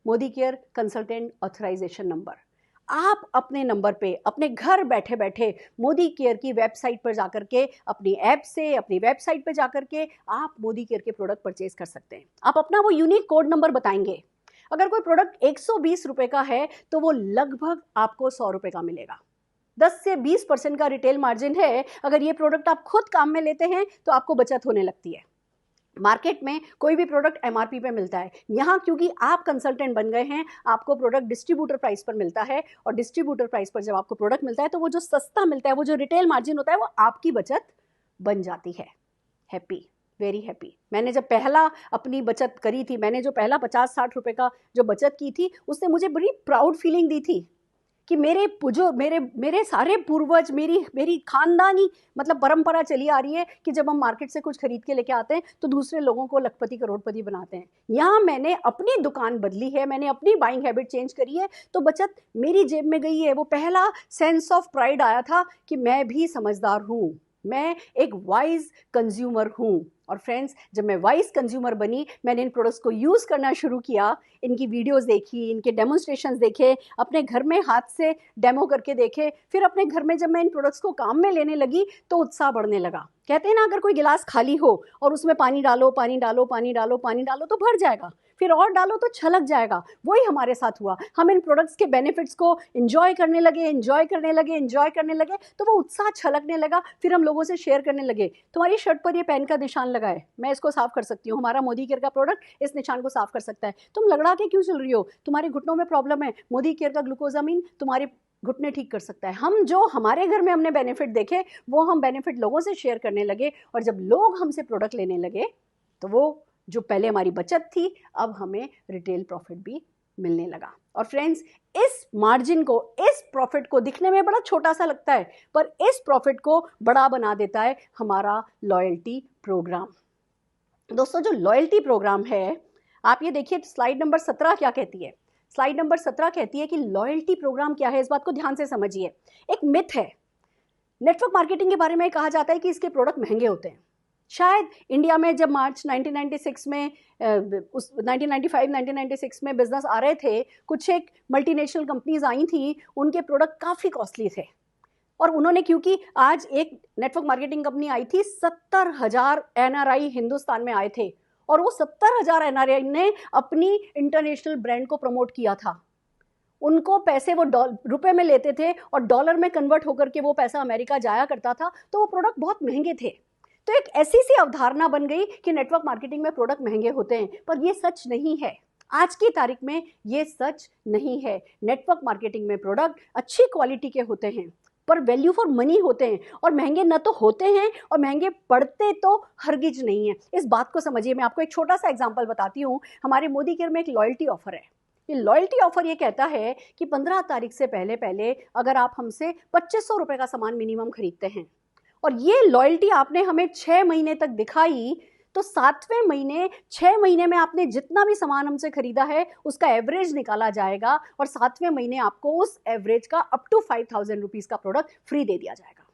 Modi care consultant authorization number. आप अपने नंबर पे अपने घर बैठे बैठे मोदी केयर की वेबसाइट पर जाकर के, अपनी ऐप से अपनी वेबसाइट पर जाकर के आप मोदी केयर के प्रोडक्ट परचेज कर सकते हैं। आप अपना वो यूनिक कोड नंबर बताएंगे। अगर कोई प्रोडक्ट 120 रुपए का है तो वो लगभग आपको 100 रुपए का मिलेगा। 10 से 20% का रिटेल मार्जिन है। अगर ये प्रोडक्ट आप खुद काम में लेते हैं तो आपको बचत होने लगती है। मार्केट में कोई भी प्रोडक्ट MRP पे मिलता है, यहाँ क्योंकि आप कंसल्टेंट बन गए हैं आपको प्रोडक्ट डिस्ट्रीब्यूटर प्राइस पर मिलता है और डिस्ट्रीब्यूटर प्राइस पर जब आपको प्रोडक्ट मिलता है तो वो जो सस्ता मिलता है, वो जो रिटेल मार्जिन होता है, वो आपकी बचत बन जाती है। Happy, very happy. मैंने जब पहला अपनी बचत करी थी, मैंने जो पहला 50-60 रुपए का जो बचत की थी, उसने मुझे बड़ी प्राउड फीलिंग दी थी कि मेरे सारे पूर्वज, मेरी खानदानी मतलब परंपरा चली आ रही है कि जब हम मार्केट से कुछ खरीद के लेके आते हैं तो दूसरे लोगों को लखपति करोड़पति बनाते हैं। यहाँ मैंने अपनी दुकान बदली है, मैंने अपनी बाइंग हैबिट चेंज करी है तो बचत मेरी जेब में गई है। वो पहला सेंस ऑफ प्राइड आया था कि मैं भी समझदार हूँ, मैं एक वाइज कंज्यूमर हूँ। और फ्रेंड्स, जब मैं वाइज कंज्यूमर बनी, मैंने इन प्रोडक्ट्स को यूज़ करना शुरू किया, इनकी वीडियोस देखी, इनके डेमोन्स्ट्रेशंस देखे, अपने घर में हाथ से डेमो करके देखे, फिर अपने घर में जब मैं इन प्रोडक्ट्स को काम में लेने लगी तो उत्साह बढ़ने लगा। कहते हैं ना, अगर कोई गिलास खाली हो और उसमें पानी डालो पानी डालो पानी डालो पानी डालो तो भर जाएगा, फिर और डालो तो छलक जाएगा। वही हमारे साथ हुआ, हम इन प्रोडक्ट्स के बेनिफिट्स को एंजॉय करने लगे, तो वो उत्साह छलकने लगा। फिर हम लोगों से शेयर करने लगे, तुम्हारी शर्ट पर ये पेन का निशान लगा है, मैं इसको साफ कर सकती हूँ, हमारा मोदी केयर का प्रोडक्ट इस निशान को साफ कर सकता है, तुम लगड़ा के क्यों चल रही हो, तुम्हारे घुटनों में प्रॉब्लम है, मोदी केयर का ग्लूकोजामिन तुम्हारे घुटने ठीक कर सकता है। हम जो हमारे घर में हमने बेनिफिट देखे वो हम बेनिफिट लोगों से शेयर करने लगे, और जब लोग हमसे प्रोडक्ट लेने लगे तो वो जो पहले हमारी बचत थी अब हमें रिटेल प्रॉफिट भी मिलने लगा। और फ्रेंड्स, इस मार्जिन को, इस प्रॉफिट को दिखने में बड़ा छोटा सा लगता है, पर इस प्रॉफिट को बड़ा बना देता है हमारा लॉयल्टी प्रोग्राम। दोस्तों, जो लॉयल्टी प्रोग्राम है, आप ये देखिए स्लाइड नंबर 17 क्या कहती है। स्लाइड नंबर 17 कहती है कि लॉयल्टी प्रोग्राम क्या है। इस बात को ध्यान से समझिए। एक मिथ है, नेटवर्क मार्केटिंग के बारे में कहा जाता है कि इसके प्रोडक्ट महंगे होते हैं। शायद इंडिया में जब मार्च 1996 में 1996 में बिजनेस आ रहे थे, कुछ एक मल्टीनेशनल कंपनीज आई थी, उनके प्रोडक्ट काफ़ी कॉस्टली थे। और उन्होंने, क्योंकि आज एक नेटवर्क मार्केटिंग कंपनी आई थी, 70,000 NRI हिंदुस्तान में आए थे, और वो 70,000 NRI ने अपनी इंटरनेशनल ब्रांड को प्रमोट किया था। उनको पैसे वो रुपए में लेते थे और डॉलर में कन्वर्ट होकर के वो पैसा अमेरिका जाया करता था, तो वो प्रोडक्ट बहुत महंगे थे। तो एक ऐसी सी अवधारणा बन गई कि नेटवर्क मार्केटिंग में प्रोडक्ट महंगे होते हैं, पर ये सच नहीं है। आज की तारीख में ये सच नहीं है। नेटवर्क मार्केटिंग में प्रोडक्ट अच्छी क्वालिटी के होते हैं, पर वैल्यू फॉर मनी होते हैं, और महंगे न तो होते हैं और महंगे पड़ते तो हरगिज नहीं है। इस बात को समझिए। मैं आपको एक छोटा सा एग्जांपल बताती हूँ। हमारे मोदी केयर में एक लॉयल्टी ऑफर है। ये लॉयल्टी ऑफर ये कहता है कि 15 तारीख से पहले अगर आप हमसे 2500 रुपये का सामान मिनिमम खरीदते हैं, और ये लॉयल्टी आपने हमें 6 महीने तक दिखाई, तो 7वें महीने 6 महीने में आपने जितना भी सामान हमसे खरीदा है उसका एवरेज निकाला जाएगा, और 7वें महीने आपको उस एवरेज का अप टू 5,000 रुपीज़ का प्रोडक्ट फ्री दे दिया जाएगा।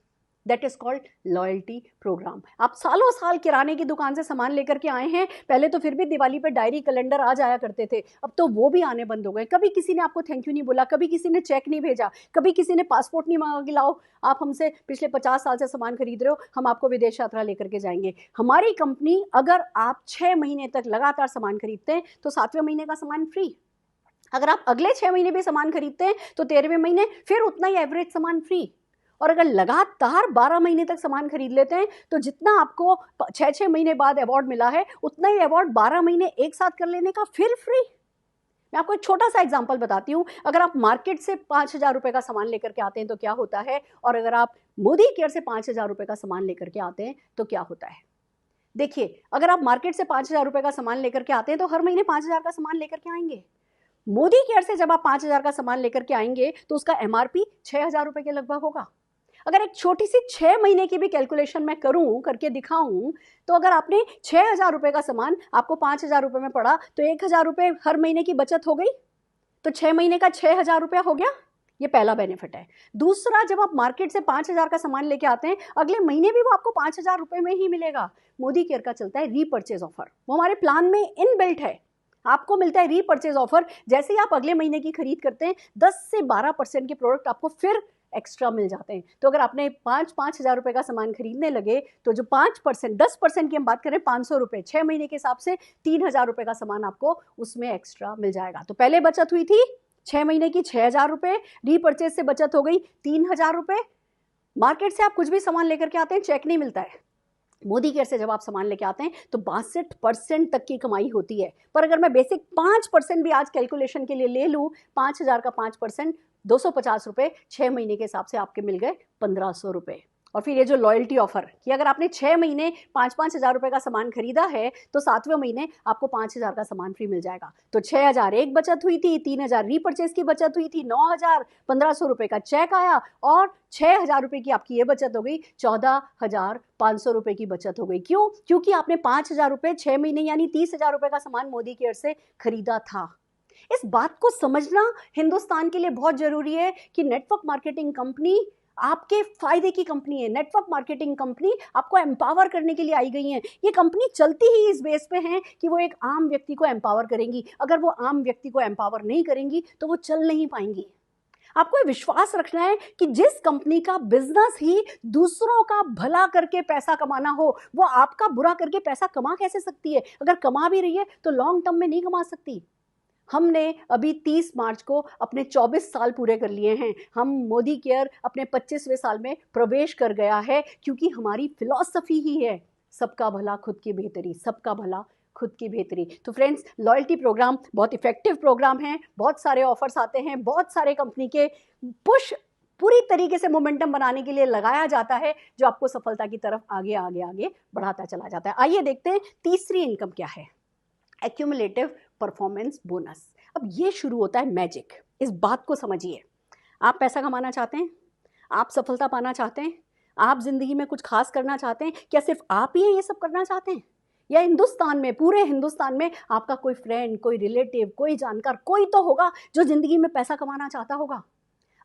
That is called loyalty program. आप सालों साल किराने की दुकान से सामान लेकर के आए हैं, पहले तो फिर भी दिवाली पे डायरी कैलेंडर आ जाया करते थे, अब तो वो भी आने बंद हो गए। कभी किसी ने आपको थैंक यू नहीं बोला, कभी किसी ने चेक नहीं भेजा, कभी किसी ने पासपोर्ट नहीं मांगा कि लाओ आप हमसे पिछले 50 साल से सामान खरीद रहे हो, हम आपको विदेश यात्रा लेकर के जाएंगे। हमारी कंपनी, अगर आप 6 महीने तक लगातार सामान खरीदते हैं तो 7वें महीने का सामान फ्री। अगर आप अगले 6 महीने भी सामान खरीदते हैं तो 13वें महीने फिर उतना ही एवरेज सामान फ्री। और अगर लगातार 12 महीने तक सामान खरीद लेते हैं तो जितना आपको 6-6 महीने बाद अवार्ड मिला है, उतना ही अवार्ड 12 महीने एक साथ कर लेने का फिर फ्री। मैं आपको एक छोटा सा एग्जांपल बताती हूँ। अगर आप मार्केट से 5,000 रुपये का सामान लेकर के आते हैं तो क्या होता है, और अगर आप मोदी केयर से 5,000 रुपये का सामान लेकर के आते हैं तो क्या होता है। देखिए, अगर आप मार्केट से 5,000 रुपये का सामान लेकर के आते हैं तो हर महीने 5,000 का सामान लेकर के आएंगे। मोदी केयर से जब आप 5,000 का सामान लेकर के आएंगे तो उसका MRP 6,000 रुपये के लगभग होगा। अगर एक छोटी सी 6 महीने की भी कैलकुलेशन मैं करूं, करके दिखाऊं, तो अगर आपने 6,000 रुपये का सामान आपको 5,000 रुपये में पड़ा तो 1,000 रुपये हर महीने की बचत हो गई, तो 6 महीने का 6,000 रुपया हो गया। ये पहला बेनिफिट है। दूसरा, जब आप मार्केट से 5,000 का सामान लेके आते हैं, अगले महीने भी वो आपको 5,000 रुपये में ही मिलेगा। मोदी केयर का चलता है रीपर्चेज ऑफर, वो हमारे प्लान में इनबिल्ट है। आपको मिलता है रीपर्चेज ऑफर। जैसे ही आप अगले महीने की खरीद करते हैं, 10 से 12% के प्रोडक्ट आपको फिर एक्स्ट्रा मिल जाते हैं। तो अगर आपने 5,000 रुपये का सामान खरीदने लगे तो जो 5%, 10% की हम बात करें, 500 रुपये, 6 महीने के हिसाब से 3,000 रुपये का सामान आपको उसमें एक्स्ट्रा मिल जाएगा। तो पहले बचत हुई थी 6 महीने की 6,000 रुपये, रीपर्चेज से बचत हो गई 3,000 रुपये। मार्केट से आप कुछ भी सामान लेकर के आते हैं, चेक नहीं मिलता है। मोदी केयर से जब आप सामान लेके आते हैं तो 62% तक की कमाई होती है। पर अगर मैं बेसिक 5% भी आज कैलकुलेशन के लिए ले लूँ, 5,000 का 5%, 250 रुपये, 6 महीने के हिसाब से आपके मिल गए 1,500 रुपये। और फिर ये जो लॉयल्टी ऑफर कि अगर आपने 6 महीने 5,000 रुपये का सामान खरीदा है तो 7वें महीने आपको 5,000 का सामान फ्री मिल जाएगा। तो 6,000 एक बचत हुई थी, 3,000 रीपर्चेज की बचत हुई थी, 9,000, 1,500 रुपये का चेक आया, और 6,000 रुपये की आपकी ये बचत हो गई, 14,500 रुपये की बचत हो गई। क्यों? क्योंकि आपने 5,000 रुपये 6 महीने यानी 30,000 रुपये का सामान मोदी केयर से खरीदा था। इस बात को समझना हिंदुस्तान के लिए बहुत जरूरी है कि नेटवर्क मार्केटिंग कंपनी आपके फायदे की कंपनी है। नेटवर्क मार्केटिंग कंपनी आपको एम्पावर करने के लिए आई गई है। ये कंपनी चलती ही इस बेस पे है कि वो एक आम व्यक्ति को एम्पावर करेंगी। अगर वो आम व्यक्ति को एम्पावर नहीं करेंगी तो वो चल नहीं पाएंगी। आपको ये विश्वास रखना है कि जिस कंपनी का बिजनेस ही दूसरों का भला करके पैसा कमाना हो, वो आपका बुरा करके पैसा कमा कैसे सकती है? अगर कमा भी रही है तो लॉन्ग टर्म में नहीं कमा सकती। हमने अभी 30 मार्च को अपने 24 साल पूरे कर लिए हैं। हम मोदी केयर अपने 25वें साल में प्रवेश कर गया है, क्योंकि हमारी फिलॉसफी ही है सबका भला खुद की बेहतरी, सबका भला खुद की बेहतरी। तो फ्रेंड्स, लॉयल्टी प्रोग्राम बहुत इफेक्टिव प्रोग्राम है, बहुत सारे ऑफर्स आते हैं, बहुत सारे कंपनी के पुश पूरी तरीके से मोमेंटम बनाने के लिए लगाया जाता है, जो आपको सफलता की तरफ आगे आगे आगे बढ़ाता चला जाता है। आइए देखते हैं तीसरी इनकम क्या है, एक्यूमुलेटिव परफॉर्मेंस बोनस। अब ये शुरू होता है मैजिक। इस बात को समझिए, आप पैसा कमाना चाहते हैं, आप सफलता पाना चाहते हैं, आप जिंदगी में कुछ खास करना चाहते हैं, क्या सिर्फ आप ही ये सब करना चाहते हैं, या हिंदुस्तान में, पूरे हिंदुस्तान में आपका कोई फ्रेंड, कोई रिलेटिव, कोई जानकार, कोई तो होगा जो जिंदगी में पैसा कमाना चाहता होगा।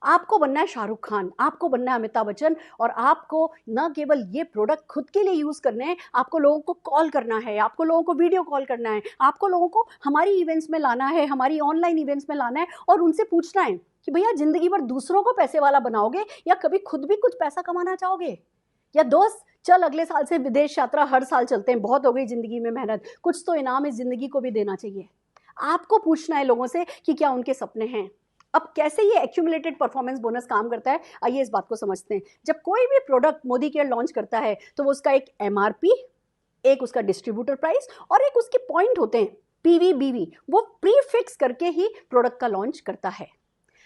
आपको बनना है शाहरुख खान, आपको बनना है अमिताभ बच्चन, और आपको न केवल ये प्रोडक्ट खुद के लिए यूज़ करने हैं, आपको लोगों को कॉल करना है, आपको लोगों को वीडियो कॉल करना है, आपको लोगों को हमारी इवेंट्स में लाना है, हमारी ऑनलाइन इवेंट्स में लाना है, और उनसे पूछना है कि भैया जिंदगी भर दूसरों को पैसे वाला बनाओगे या कभी खुद भी कुछ पैसा कमाना चाहोगे? या दोस्त चल अगले साल से विदेश यात्रा, हर साल चलते हैं, बहुत हो गई जिंदगी में मेहनत, कुछ तो इनाम इस जिंदगी को भी देना चाहिए। आपको पूछना है लोगों से कि क्या उनके सपने हैं। अब कैसे ये एक्यूमुलेटेड परफॉर्मेंस बोनस काम करता है, आइए इस बात को समझते हैं। जब कोई भी प्रोडक्ट मोदी केयर लॉन्च करता है तो वो उसका एक एमआरपी, एक उसका डिस्ट्रीब्यूटर प्राइस और एक उसके पॉइंट होते हैं, पीवी बीवी, वो प्री फिक्स करके ही प्रोडक्ट का लॉन्च करता है।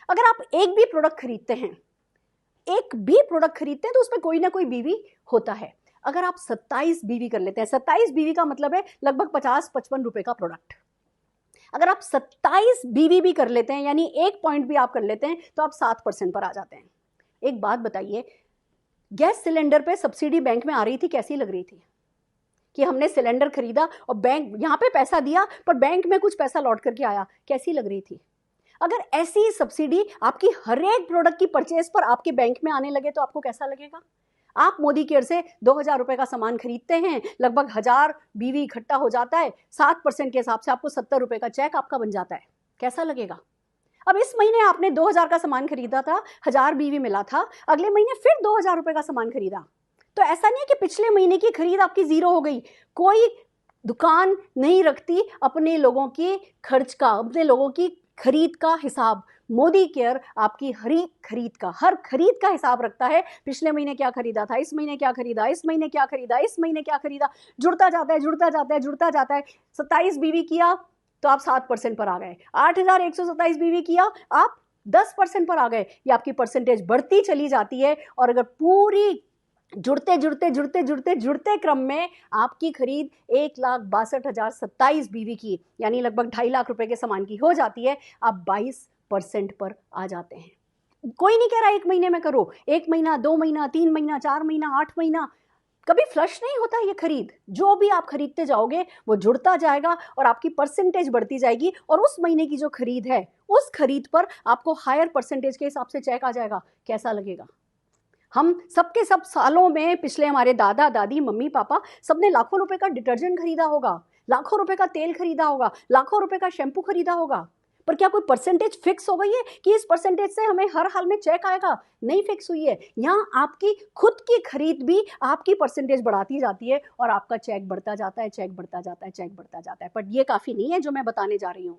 अगर आप एक भी प्रोडक्ट खरीदते हैं, एक भी प्रोडक्ट खरीदते हैं तो उसमें कोई ना कोई बीवी होता है। अगर आप 27 बीवी कर लेते हैं, 27 बीवी का मतलब है लगभग 50-55 रुपए का प्रोडक्ट। अगर आप 27 बीवी भी कर लेते हैं, यानी एक पॉइंट भी आप कर लेते हैं, तो आप 7% पर आ जाते हैं। एक बात बताइए, गैस सिलेंडर पे सब्सिडी बैंक में आ रही थी, कैसी लग रही थी कि हमने सिलेंडर खरीदा और बैंक यहाँ पे पैसा दिया पर बैंक में कुछ पैसा लौट करके आया, कैसी लग रही थी? अगर ऐसी सब्सिडी आपकी हर एक प्रोडक्ट की परचेज पर आपके बैंक में आने लगे तो आपको कैसा लगेगा? आप मोदी केयर से 2000 रुपए का सामान खरीदते हैं, लगभग 1000 बीवी इकट्ठा हो जाता है, 7% के हिसाब से आपको 70 रुपए का चेक आपका बन जाता है, कैसा लगेगा? अब इस महीने आपने 2000 का सामान खरीदा था, 1000 बीवी मिला था, अगले महीने फिर 2000 रुपए का सामान खरीदा, तो ऐसा नहीं है कि पिछले महीने की खरीद आपकी जीरो हो गई। कोई दुकान नहीं रखती अपने लोगों की खर्च का, अपने लोगों की खरीद का हिसाब। मोदी केयर आपकी हर खरीद का हिसाब रखता है। पिछले महीने क्या खरीदा था, इस महीने क्या खरीदा, इस महीने क्या खरीदा, इस महीने क्या खरीदा, जुड़ता जाता है, जुड़ता जाता है, जुड़ता जाता है। 27 बीवी किया तो आप 7% पर आ गए, 8127 बीवी किया आप 10% पर आ गए। ये आपकी परसेंटेज बढ़ती चली जाती है, और अगर पूरी जुड़ते क्रम में आपकी खरीद 1,62,027 बीवी की, यानी लगभग 2.5 लाख रुपए के सामान की हो जाती है, आप 22% पर आ जाते हैं। कोई नहीं कह रहा 1 महीने में करो, 1 महीना, 2 महीना, 3 महीना, 4 महीना, 8 महीना, कभी फ्लश नहीं होता ये खरीद। जो भी आप खरीदते जाओगे वो जुड़ता जाएगा और आपकी परसेंटेज बढ़ती जाएगी, और उस महीने की जो खरीद है उस खरीद पर आपको हायर परसेंटेज के हिसाब से चेक आ जाएगा। कैसा लगेगा? हम सबके सब सालों में, पिछले हमारे दादा दादी, मम्मी पापा, सबने लाखों रुपए का डिटर्जेंट खरीदा होगा, लाखों रुपए का तेल खरीदा होगा, लाखों रुपए का शैम्पू खरीदा होगा, पर क्या कोई परसेंटेज फिक्स हो गई है कि इस परसेंटेज से हमें हर हाल में चेक आएगा? नहीं फिक्स हुई है। यहाँ आपकी खुद की खरीद भी आपकी परसेंटेज बढ़ाती जाती है और आपका चेक बढ़ता जाता है, चेक बढ़ता जाता है, चेक बढ़ता जाता है। पर ये काफ़ी नहीं है जो मैं बताने जा रही हूँ।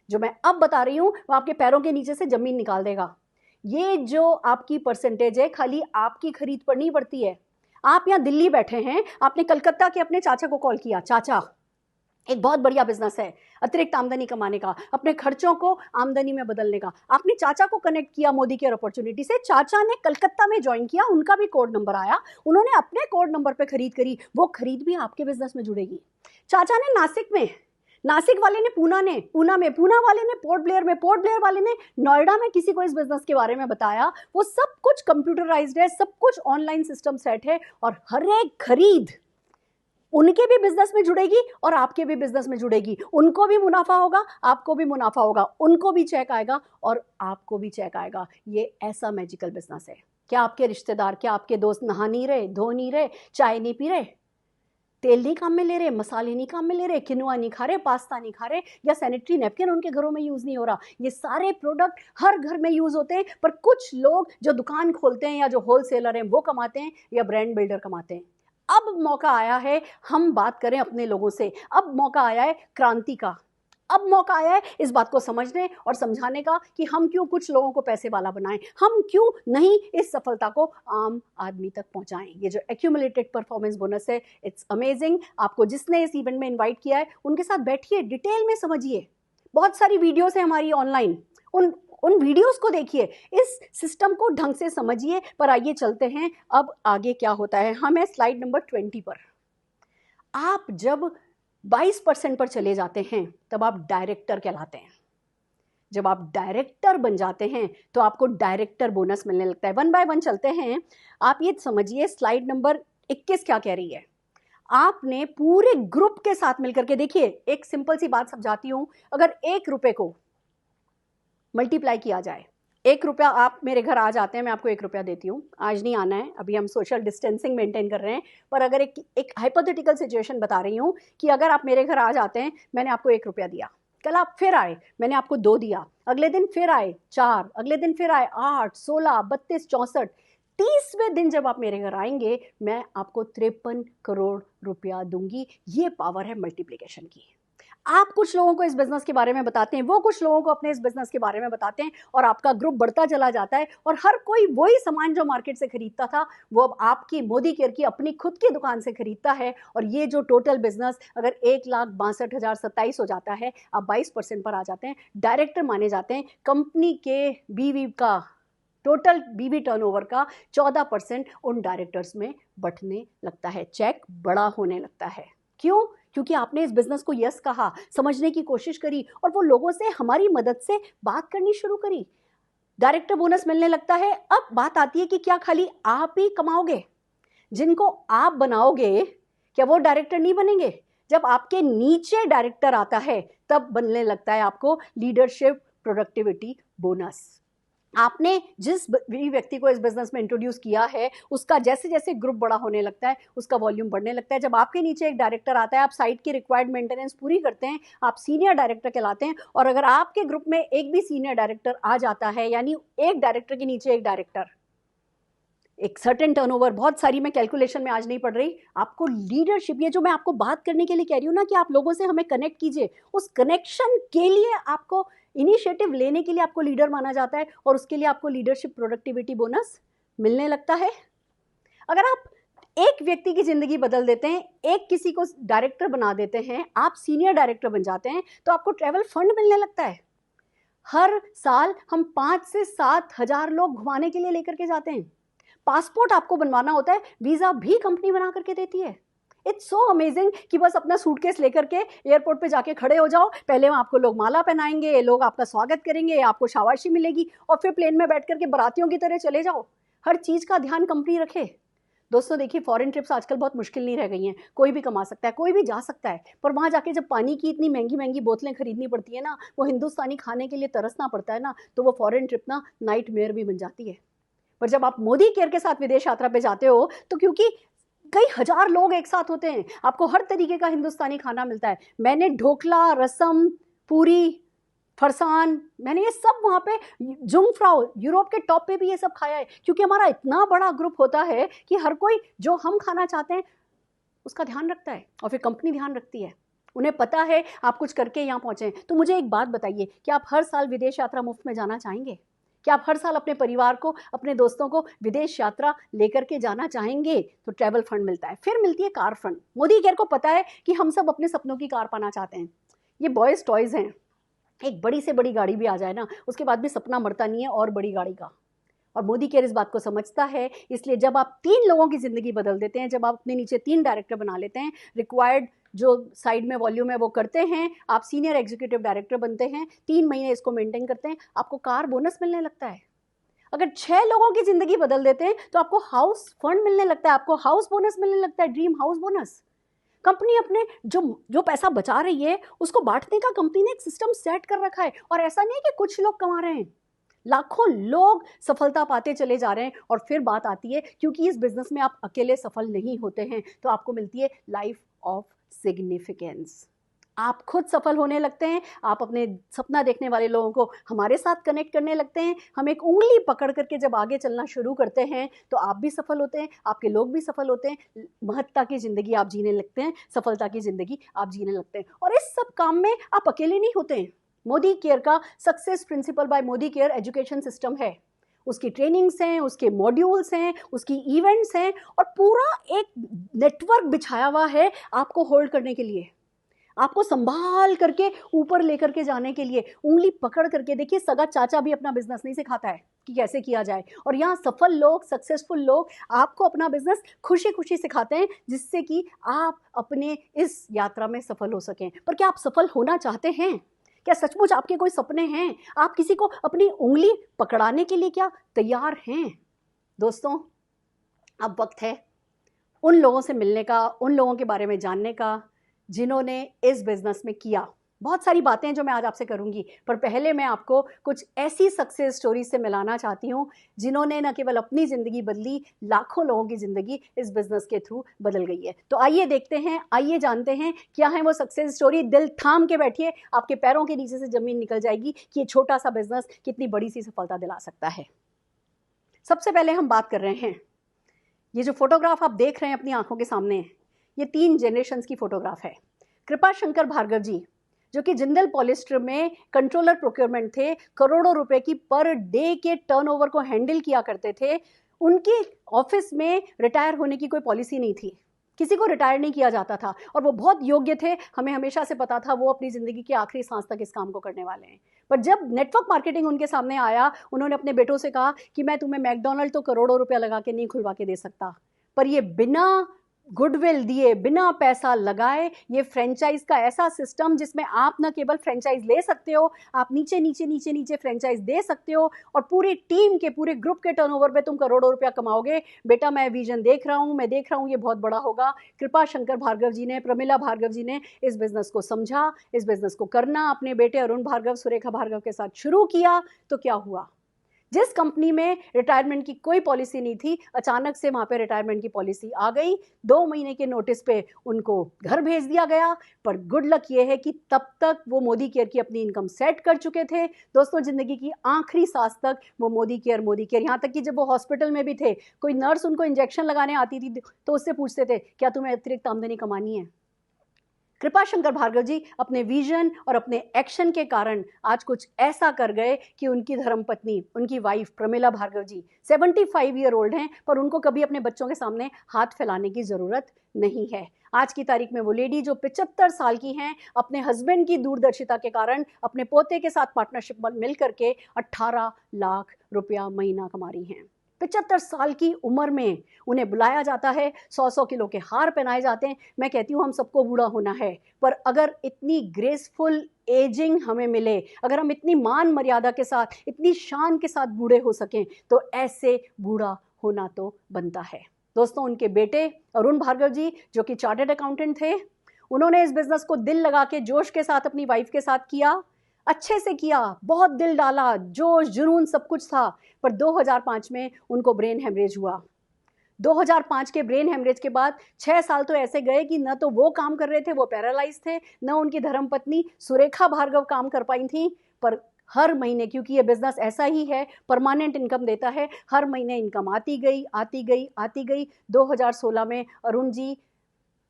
जो मैं अब बता रही हूँ वो आपके पैरों के नीचे से जमीन निकाल देगा। ये जो आपकी परसेंटेज है खाली आपकी खरीद पर नहीं बढ़ती है। आप यहाँ दिल्ली बैठे हैं, आपने कलकत्ता के अपने चाचा को कॉल किया, चाचा एक बहुत बढ़िया बिजनेस है अतिरिक्त आमदनी कमाने का, अपने खर्चों को आमदनी में बदलने का। आपने चाचा को कनेक्ट किया मोदी केयर अपॉर्चुनिटी से, चाचा ने कलकत्ता में ज्वाइन किया, उनका भी कोड नंबर आया, उन्होंने अपने कोड नंबर पे खरीद करी, वो खरीद भी आपके बिजनेस में जुड़ेगी। चाचा ने नासिक में, नासिक वाले ने पूना में, पूना वाले ने पोर्ट ब्लेयर में, पोर्ट ब्लेयर वाले ने नोएडा में किसी को इस बिजनेस के बारे में बताया। वो सब कुछ कंप्यूटराइज्ड है, सब कुछ ऑनलाइन सिस्टम सेट है, और हर एक खरीद उनके भी बिजनेस में जुड़ेगी और आपके भी बिजनेस में जुड़ेगी। उनको भी मुनाफा होगा, आपको भी मुनाफा होगा, उनको भी चेक आएगा और आपको भी चेक आएगा। ये ऐसा मैजिकल बिजनेस है। क्या आपके रिश्तेदार, क्या आपके दोस्त नहा नहीं रहे, धो नहीं रहे, चाय नहीं पी रहे? तेल नहीं काम में ले रहे, मसाले नहीं काम में ले रहे, किनुआ नहीं खा रहे, पास्ता नहीं खा रहे, या सैनिटरी नैपकिन उनके घरों में यूज़ नहीं हो रहा। ये सारे प्रोडक्ट हर घर में यूज़ होते हैं, पर कुछ लोग जो दुकान खोलते हैं या जो होलसेलर हैं वो कमाते हैं या ब्रांड बिल्डर कमाते हैं। अब मौका आया है हम बात करें अपने लोगों से, अब मौका आया है क्रांति का, अब मौका आया है इस बात को समझने और समझाने का कि हम क्यों कुछ लोगों को पैसे वाला बनाएं, हम क्यों नहीं इस सफलता को आम आदमी तक पहुंचाएं। ये जो एक्यूमुलेटेड परफॉर्मेंस बोनस है, इट्स अमेजिंग। आपको जिसने इस इवेंट में इनवाइट किया है उनके साथ बैठिए, डिटेल में समझिए। बहुत सारी वीडियोस है हमारी ऑनलाइन, उन वीडियोस को देखिए, इस सिस्टम को ढंग से समझिए। पर आइए चलते हैं अब आगे क्या होता है। हम है स्लाइड नंबर 20 पर। आप जब 22% पर चले जाते हैं तब आप डायरेक्टर कहलाते हैं। जब आप डायरेक्टर बन जाते हैं तो आपको डायरेक्टर बोनस मिलने लगता है। 1 बाय 1 चलते हैं। आप ये समझिए स्लाइड नंबर 21 क्या कह रही है। आपने पूरे ग्रुप के साथ मिलकर के, देखिए एक सिंपल सी बात समझाती हूं, अगर 1 रुपए को मल्टीप्लाई किया जाए, 1 रुपया आप मेरे घर आ जाते हैं, मैं आपको 1 रुपया देती हूँ, आज नहीं आना है, अभी हम सोशल डिस्टेंसिंग मेंटेन कर रहे हैं, पर अगर एक हाइपोथेटिकल सिचुएशन बता रही हूँ कि अगर आप मेरे घर आ जाते हैं, मैंने आपको 1 रुपया दिया, कल आप फिर आए, मैंने आपको 2 दिया, अगले दिन फिर आए 4, अगले दिन फिर आए 8, 16, 32, 64, 30वें दिन जब आप मेरे घर आएंगे मैं आपको 53 करोड़ रुपया दूंगी। ये पावर है मल्टीप्लिकेशन की। आप कुछ लोगों को इस बिजनेस के बारे में बताते हैं, वो कुछ लोगों को अपने इस बिजनेस के बारे में बताते हैं, और आपका ग्रुप बढ़ता चला जाता है, और हर कोई वही सामान जो मार्केट से खरीदता था वो अब आपकी मोदी केयर की अपनी खुद की दुकान से खरीदता है। और ये जो टोटल बिजनेस अगर 1,62,027 हो जाता है, आप 22% पर आ जाते हैं, डायरेक्टर माने जाते हैं। कंपनी के बीवी का टोटल बीवी टर्नओवर का 14% उन डायरेक्टर्स में बंटने लगता है, चेक बड़ा होने लगता है। क्यों? क्योंकि आपने इस बिजनेस को यस कहा, समझने की कोशिश करी, और वो लोगों से हमारी मदद से बात करनी शुरू करी, डायरेक्टर बोनस मिलने लगता है। अब बात आती है कि क्या खाली आप ही कमाओगे? जिनको आप बनाओगे क्या वो डायरेक्टर नहीं बनेंगे? जब आपके नीचे डायरेक्टर आता है तब बनने लगता है आपको लीडरशिप प्रोडक्टिविटी बोनस। आपने जिस भी व्यक्ति को इस बिजनेस में इंट्रोड्यूस किया है उसका जैसे जैसे ग्रुप बड़ा होने लगता है उसका वॉल्यूम बढ़ने लगता है। जब आपके नीचे एक डायरेक्टर आता है, आप साइट की रिक्वायर्ड मेंटेनेंस पूरी करते हैं, आप सीनियर डायरेक्टर कहलाते हैं। और अगर आपके ग्रुप में एक भी सीनियर डायरेक्टर आ जाता है, यानी एक डायरेक्टर के नीचे एक डायरेक्टर, एक सर्टेन टर्नओवर, बहुत सारी मैं कैलकुलेशन में आज नहीं पढ़ रही, आपको लीडरशिप, ये जो मैं आपको बात करने के लिए कह रही हूँ ना कि आप लोगों से हमें कनेक्ट कीजिए, उस कनेक्शन के लिए आपको इनिशिएटिव लेने के लिए आपको लीडर माना जाता है, और उसके लिए आपको लीडरशिप प्रोडक्टिविटी बोनस मिलने लगता है। अगर आप एक व्यक्ति की जिंदगी बदल देते हैं, एक किसी को डायरेक्टर बना देते हैं, आप सीनियर डायरेक्टर बन जाते हैं, तो आपको ट्रैवल फंड मिलने लगता है। हर साल हम 5 से 7 हजार लोग घुमाने के लिए लेकर के जाते हैं। पासपोर्ट आपको बनवाना होता है, वीजा भी कंपनी बना करके देती है। इट्स सो अमेजिंग कि बस अपना सूटकेस लेकर के एयरपोर्ट पे जाके खड़े हो जाओ, पहले वहाँ आपको लोग माला पहनाएंगे, लोग आपका स्वागत करेंगे, आपको शाबाशी मिलेगी, और फिर प्लेन में बैठ करके बारातियों की तरह चले जाओ। हर चीज़ का ध्यान कंपनी रखे। दोस्तों देखिए, फॉरेन ट्रिप्स आजकल बहुत मुश्किल नहीं रह गई हैं, कोई भी कमा सकता है, कोई भी जा सकता है, पर वहाँ जाके जब पानी की इतनी महंगी महंगी बोतलें खरीदनी पड़ती है ना, वो हिंदुस्तानी खाने के लिए तरसना पड़ता है ना, तो वो फॉरेन ट्रिप ना नाइट मेयर भी बन जाती है। पर जब आप मोदी केयर के साथ विदेश यात्रा पे जाते हो, तो क्योंकि कई हजार लोग एक साथ होते हैं, आपको हर तरीके का हिंदुस्तानी खाना मिलता है। मैंने ढोकला, रसम, पूरी, फरसान, मैंने ये सब वहाँ पे, जुंगफ्राओ, यूरोप के टॉप पे भी ये सब खाया है, क्योंकि हमारा इतना बड़ा ग्रुप होता है कि हर कोई जो हम खाना चाहते हैं उसका ध्यान रखता है, और फिर कंपनी ध्यान रखती है। उन्हें पता है आप कुछ करके यहाँ पहुँचे। तो मुझे एक बात बताइए, क्या आप हर साल विदेश यात्रा मुफ्त में जाना चाहेंगे? क्या आप हर साल अपने परिवार को, अपने दोस्तों को विदेश यात्रा लेकर के जाना चाहेंगे? तो ट्रैवल फंड मिलता है। फिर मिलती है कार फंड। मोदी केयर को पता है कि हम सब अपने सपनों की कार पाना चाहते हैं। ये बॉयज टॉयज हैं, एक बड़ी से बड़ी गाड़ी भी आ जाए ना, उसके बाद भी सपना मरता नहीं है और बड़ी गाड़ी का। और मोदी केयर इस बात को समझता है, इसलिए जब आप 3 लोगों की जिंदगी बदल देते हैं, जब आप अपने नीचे 3 डायरेक्टर बना लेते हैं, रिक्वायर्ड जो साइड में वॉल्यूम है वो करते हैं, आप सीनियर एग्जीक्यूटिव डायरेक्टर बनते हैं, 3 महीने इसको मेंटेन करते हैं, आपको कार बोनस मिलने लगता है। अगर 6 लोगों की जिंदगी बदल देते हैं तो आपको हाउस फंड मिलने लगता है, आपको हाउस बोनस मिलने लगता है, ड्रीम हाउस बोनस। कंपनी अपने जो पैसा बचा रही है उसको बांटने का कंपनी ने एक सिस्टम सेट कर रखा है, और ऐसा नहीं है कि कुछ लोग कमा रहे हैं, लाखों लोग सफलता पाते चले जा रहे हैं और फिर बात आती है क्योंकि इस बिजनेस में आप अकेले सफल नहीं होते हैं तो आपको मिलती है लाइफ ऑफ सिग्निफिकेंस। आप खुद सफल होने लगते हैं, आप अपने सपना देखने वाले लोगों को हमारे साथ कनेक्ट करने लगते हैं। हम एक उंगली पकड़ करके जब आगे चलना शुरू करते हैं तो आप भी सफल होते हैं, आपके लोग भी सफल होते हैं, महत्ता की ज़िंदगी आप जीने लगते हैं, सफलता की ज़िंदगी आप जीने लगते हैं। और इस सब काम में आप अकेले नहीं होते हैं। मोदी केयर का success principal bye Modi care education system है, उसकी ट्रेनिंग्स हैं, उसके मॉड्यूल्स हैं, उसकी इवेंट्स हैं और पूरा एक नेटवर्क बिछाया हुआ है आपको होल्ड करने के लिए, आपको संभाल करके ऊपर लेकर के जाने के लिए, उंगली पकड़ करके। देखिए, सगा चाचा भी अपना बिजनेस नहीं सिखाता है कि कैसे किया जाए, और यहाँ सफल लोग, सक्सेसफुल लोग आपको अपना बिजनेस खुशी खुशी सिखाते हैं जिससे कि आप अपने इस यात्रा में सफल हो सकें। पर क्या आप सफल होना चाहते हैं? क्या सचमुच आपके कोई सपने हैं? आप किसी को अपनी उंगली पकड़ाने के लिए क्या तैयार हैं? दोस्तों, अब वक्त है उन लोगों से मिलने का, उन लोगों के बारे में जानने का जिन्होंने इस बिजनेस में किया। बहुत सारी बातें जो मैं आज आपसे करूंगी, पर पहले मैं आपको कुछ ऐसी सक्सेस स्टोरी से मिलाना चाहती हूँ जिन्होंने न केवल अपनी ज़िंदगी बदली, लाखों लोगों की ज़िंदगी इस बिजनेस के थ्रू बदल गई है। तो आइए देखते हैं, आइए जानते हैं क्या है वो सक्सेस स्टोरी। दिल थाम के बैठिए, आपके पैरों के नीचे से ज़मीन निकल जाएगी कि ये छोटा सा बिजनेस कितनी बड़ी सी सफलता दिला सकता है। सबसे पहले हम बात कर रहे हैं, ये जो फोटोग्राफ आप देख रहे हैं अपनी आंखों के सामने, ये 3 जनरेशन्स की फोटोग्राफ है। कृपा शंकर भार्गव जी, जो कि जिंदल पॉलिस्टर में कंट्रोलर प्रोक्योरमेंट थे, करोड़ों रुपए की पर डे के टर्नओवर को हैंडल किया करते थे। उनके ऑफिस में रिटायर होने की कोई पॉलिसी नहीं थी, किसी को रिटायर नहीं किया जाता था और वो बहुत योग्य थे। हमें हमेशा से पता था वो अपनी ज़िंदगी के आखिरी सांस तक इस काम को करने वाले हैं। पर जब नेटवर्क मार्केटिंग उनके सामने आया, उन्होंने अपने बेटों से कहा कि मैं तुम्हें मैकडोनल्ड तो करोड़ों रुपया लगा के नहीं खुलवा के दे सकता, पर ये बिना गुडविल दिए, बिना पैसा लगाए, ये फ्रेंचाइज का ऐसा सिस्टम जिसमें आप न केवल फ्रेंचाइज ले सकते हो, आप नीचे नीचे नीचे नीचे फ्रेंचाइज दे सकते हो और पूरी टीम के, पूरे ग्रुप के टर्नओवर पे तुम करोड़ों रुपया कमाओगे। बेटा, मैं विजन देख रहा हूँ, मैं देख रहा हूँ, ये बहुत बड़ा होगा। कृपा शंकर भार्गव जी ने, प्रमिला भार्गव जी ने इस बिजनेस को समझा, इस बिजनेस को करना अपने बेटे अरुण भार्गव, सुरेखा भार्गव के साथ शुरू किया। तो क्या हुआ? जिस कंपनी में रिटायरमेंट की कोई पॉलिसी नहीं थी, अचानक से वहाँ पे रिटायरमेंट की पॉलिसी आ गई। 2 महीने के नोटिस पे उनको घर भेज दिया गया। पर गुड लक ये है कि तब तक वो मोदी केयर की अपनी इनकम सेट कर चुके थे। दोस्तों, ज़िंदगी की आखिरी सांस तक वो मोदी केयर, यहाँ तक कि जब वो हॉस्पिटल में भी थे, कोई नर्स उनको इंजेक्शन लगाने आती थी तो उससे पूछते थे, क्या तुम्हें अतिरिक्त आमदनी कमानी है? कृपा शंकर भार्गव जी अपने विजन और अपने एक्शन के कारण आज कुछ ऐसा कर गए कि उनकी धर्मपत्नी, उनकी वाइफ प्रमिला भार्गव जी 75 ईयर ओल्ड हैं, पर उनको कभी अपने बच्चों के सामने हाथ फैलाने की ज़रूरत नहीं है। आज की तारीख में वो लेडी जो 75 साल की हैं, अपने हस्बैंड की दूरदर्शिता के कारण अपने पोते के साथ पार्टनरशिप मिल करके 18 लाख रुपया महीना कमा रही हैं। 75 साल की उम्र में उन्हें बुलाया जाता है, 100-100 किलो के हार पहनाए जाते हैं। मैं कहती हूँ हम सबको बूढ़ा होना है, पर अगर इतनी ग्रेसफुल एजिंग हमें मिले, अगर हम इतनी मान मर्यादा के साथ, इतनी शान के साथ बूढ़े हो सकें, तो ऐसे बूढ़ा होना तो बनता है। दोस्तों, उनके बेटे अरुण भार्गव जी, जो कि चार्टर्ड अकाउंटेंट थे, उन्होंने इस बिजनेस को दिल लगा के, जोश के साथ अपनी वाइफ के साथ किया, अच्छे से किया, बहुत दिल डाला, जोश जुनून सब कुछ था। पर 2005 में उनको ब्रेन हेमरेज हुआ। 2005 के ब्रेन हेमरेज के बाद 6 साल तो ऐसे गए कि न तो वो काम कर रहे थे, वो पैरालाइज थे, न उनकी धर्मपत्नी सुरेखा भार्गव काम कर पाई थी। पर हर महीने, क्योंकि ये बिजनेस ऐसा ही है, परमानेंट इनकम देता है, हर महीने इनकम आती गई, आती गई, आती गई। 2016 में अरुण जी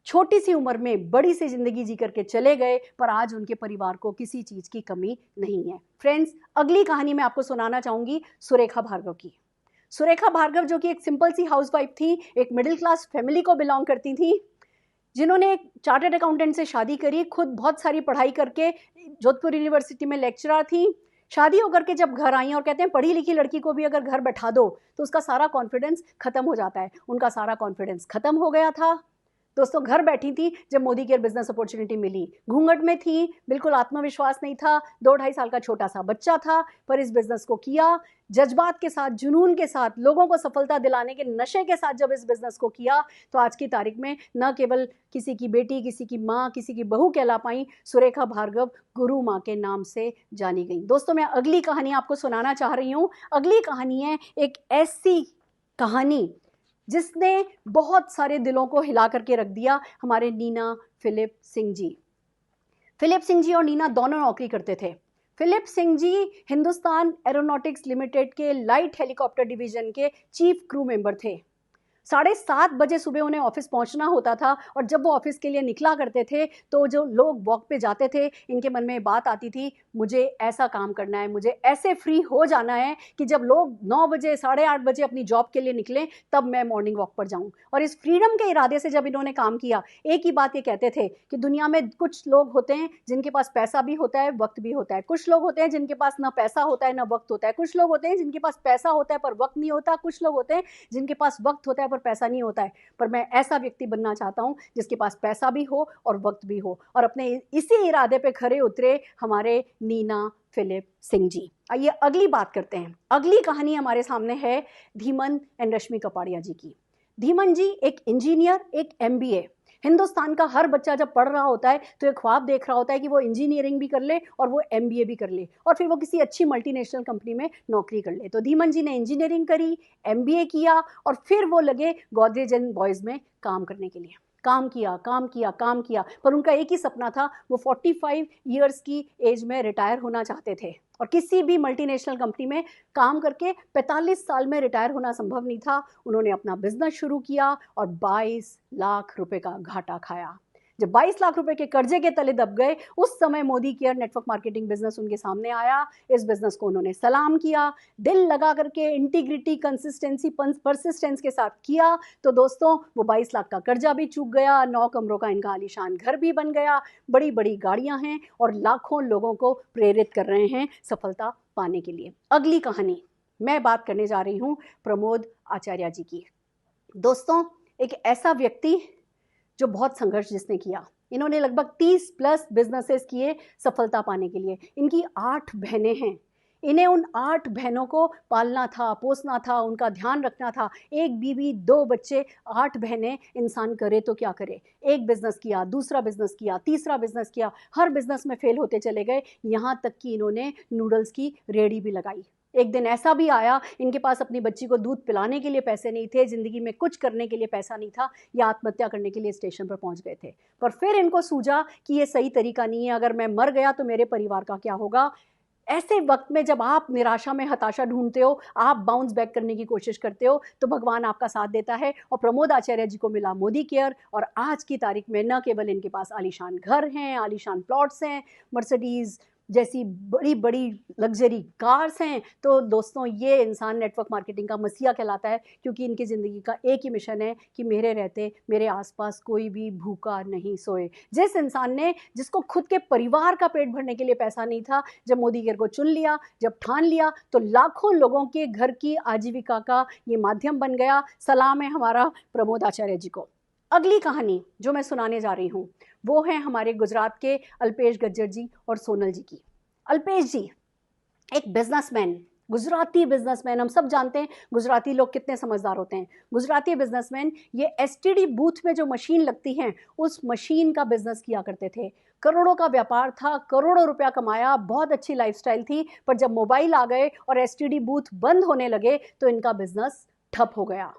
छोटी सी उम्र में बड़ी सी जिंदगी जी करके चले गए, पर आज उनके परिवार को किसी चीज की कमी नहीं है। फ्रेंड्स, अगली कहानी मैं आपको सुनाना चाहूंगी सुरेखा भार्गव की। सुरेखा भार्गव, जो कि एक सिंपल सी हाउसवाइफ थी, एक मिडिल क्लास फैमिली को बिलोंग करती थी, जिन्होंने एक चार्टर्ड अकाउंटेंट से शादी करी, खुद बहुत सारी पढ़ाई करके जोधपुर यूनिवर्सिटी में लेक्चरर थी। शादी होकर के जब घर आई, और कहते हैं पढ़ी लिखी लड़की को भी अगर घर बैठा दो तो उसका सारा कॉन्फिडेंस खत्म हो जाता है, उनका सारा कॉन्फिडेंस खत्म हो गया था। दोस्तों घर बैठी थी जब मोदी केयर बिजनेस अपॉर्चुनिटी मिली, घूंघट में थी, बिल्कुल आत्मविश्वास नहीं था, 2-2.5 साल का छोटा सा बच्चा था, पर इस बिजनेस को किया, जज्बात के साथ, जुनून के साथ, लोगों को सफलता दिलाने के नशे के साथ जब इस बिजनेस को किया, तो आज की तारीख में न केवल किसी की बेटी, किसी की माँ, किसी की बहू कहला पाई, सुरेखा भार्गव गुरु माँ के नाम से जानी गई। दोस्तों मैं अगली कहानी आपको सुनाना चाह रही हूँ। अगली कहानी है एक ऐसी कहानी जिसने बहुत सारे दिलों को हिला करके रख दिया। हमारे नीना फिलिप सिंह जी, फिलिप सिंह जी और नीना दोनों नौकरी करते थे। Philip Singh ji Hindustan aeronautics limited के लाइट हेलीकॉप्टर डिवीजन के चीफ क्रू मेंबर थे। 7:30 बजे सुबह उन्हें ऑफिस पहुंचना होता था, और जब वो ऑफिस के लिए निकला करते थे तो जो लोग वॉक पे जाते थे, इनके मन में बात आती थी, मुझे ऐसा काम करना है, मुझे ऐसे फ्री हो जाना है कि जब लोग 9 बजे 8:30 बजे अपनी जॉब के लिए निकलें तब मैं मॉर्निंग वॉक पर जाऊं। और इस फ्रीडम के इरादे से जब इन्होंने काम किया, एक ही बात ये कहते थे कि दुनिया में कुछ लोग होते हैं जिनके पास पैसा भी होता है, वक्त भी होता है, कुछ लोग होते हैं जिनके पास ना पैसा होता है ना वक्त होता है, कुछ लोग होते हैं जिनके पास पैसा होता है पर वक्त नहीं होता, कुछ लोग होते हैं जिनके पास वक्त होता है पर पैसा नहीं होता है। पर मैं ऐसा व्यक्ति बनना चाहता हूं जिसके पास पैसा भी हो और वक्त भी हो, और अपने इसी इरादे पे खरे उतरे हमारे नीना फिलिप सिंह जी। आइए अगली बात करते हैं। अगली कहानी हमारे सामने है धीमन एंड रश्मि कपाड़िया जी की। धीमन जी एक इंजीनियर, एक MBA। हिंदुस्तान का हर बच्चा जब पढ़ रहा होता है तो एक ख्वाब देख रहा होता है कि वो इंजीनियरिंग भी कर ले और वो MBA भी कर ले और फिर वो किसी अच्छी मल्टीनेशनल कंपनी में नौकरी कर ले। तो धीमन जी ने इंजीनियरिंग करी, MBA किया और फिर वो लगे गोदरेज एंड बॉयज़ में काम करने के लिए। काम किया, पर उनका एक ही सपना था, वो 45 ईयर्स की एज में रिटायर होना चाहते थे। और किसी भी मल्टीनेशनल कंपनी में काम करके 45 साल में रिटायर होना संभव नहीं था। उन्होंने अपना बिजनेस शुरू किया और 22 लाख रुपए का घाटा खाया। जब 22 लाख रुपए के कर्जे के तले दब गए, उस समय Modi care network marketing business उनके सामने आया। इस बिजनेस को उन्होंने सलाम किया, दिल लगा करके, इंटीग्रिटी, कंसिस्टेंसी, परसिस्टेंस के साथ किया। तो दोस्तों वो 22 लाख का कर्जा भी चूक गया, 9 कमरों का इनका आलीशान घर भी बन गया, बड़ी बड़ी गाड़ियां हैं और लाखों लोगों को प्रेरित कर रहे हैं सफलता पाने के लिए। अगली कहानी मैं बात करने जा रही हूँ प्रमोद आचार्य जी की। दोस्तों एक ऐसा व्यक्ति जो बहुत संघर्ष जिसने किया, इन्होंने लगभग 30+ बिजनेसेस किए सफलता पाने के लिए। इनकी 8 बहनें हैं, इन्हें उन 8 बहनों को पालना था, पोसना था, उनका ध्यान रखना था। एक बीवी, 2 बच्चे, 8 बहनें, इंसान करे तो क्या करे। एक बिजनेस किया, दूसरा बिजनेस किया, तीसरा बिजनेस किया, हर बिजनेस में फेल होते चले गए, यहाँ तक कि इन्होंने नूडल्स की रेहड़ी भी लगाई। एक दिन ऐसा भी आया, इनके पास अपनी बच्ची को दूध पिलाने के लिए पैसे नहीं थे, ज़िंदगी में कुछ करने के लिए पैसा नहीं था, या आत्महत्या करने के लिए स्टेशन पर पहुंच गए थे। पर फिर इनको सूझा कि ये सही तरीका नहीं है, अगर मैं मर गया तो मेरे परिवार का क्या होगा। ऐसे वक्त में जब आप निराशा में हताशा ढूंढते हो, आप बाउंस बैक करने की कोशिश करते हो, तो भगवान आपका साथ देता है। और प्रमोद आचार्य जी को मिला मोदी केयर, और आज की तारीख में न केवल इनके पास आलीशान घर हैं, आलीशान प्लॉट्स हैं, मर्सिडीज़ जैसी बड़ी बड़ी लग्जरी कार्स हैं। तो दोस्तों ये इंसान नेटवर्क मार्केटिंग का मसीहा कहलाता है, क्योंकि इनकी ज़िंदगी का एक ही मिशन है कि मेरे रहते मेरे आसपास कोई भी भूखा नहीं सोए। जिस इंसान ने, जिसको खुद के परिवार का पेट भरने के लिए पैसा नहीं था, जब मोदी केयर को चुन लिया, जब ठान लिया, तो लाखों लोगों के घर की आजीविका का ये माध्यम बन गया। सलाम है हमारा प्रमोद आचार्य जी को। अगली कहानी जो मैं सुनाने जा रही हूँ वो है हमारे गुजरात के अल्पेश गज्जर जी और सोनल जी की। अल्पेश जी एक बिजनेसमैन, गुजराती बिजनेसमैन, हम सब जानते हैं गुजराती लोग कितने समझदार होते हैं। गुजराती बिजनेसमैन ये STD बूथ में जो मशीन लगती हैं, उस मशीन का बिजनेस किया करते थे। करोड़ों का व्यापार था, करोड़ों रुपया कमाया, बहुत अच्छी लाइफस्टाइल थी। पर जब मोबाइल आ गए और STD बूथ बंद होने लगे तो इनका बिजनेस ठप हो गया।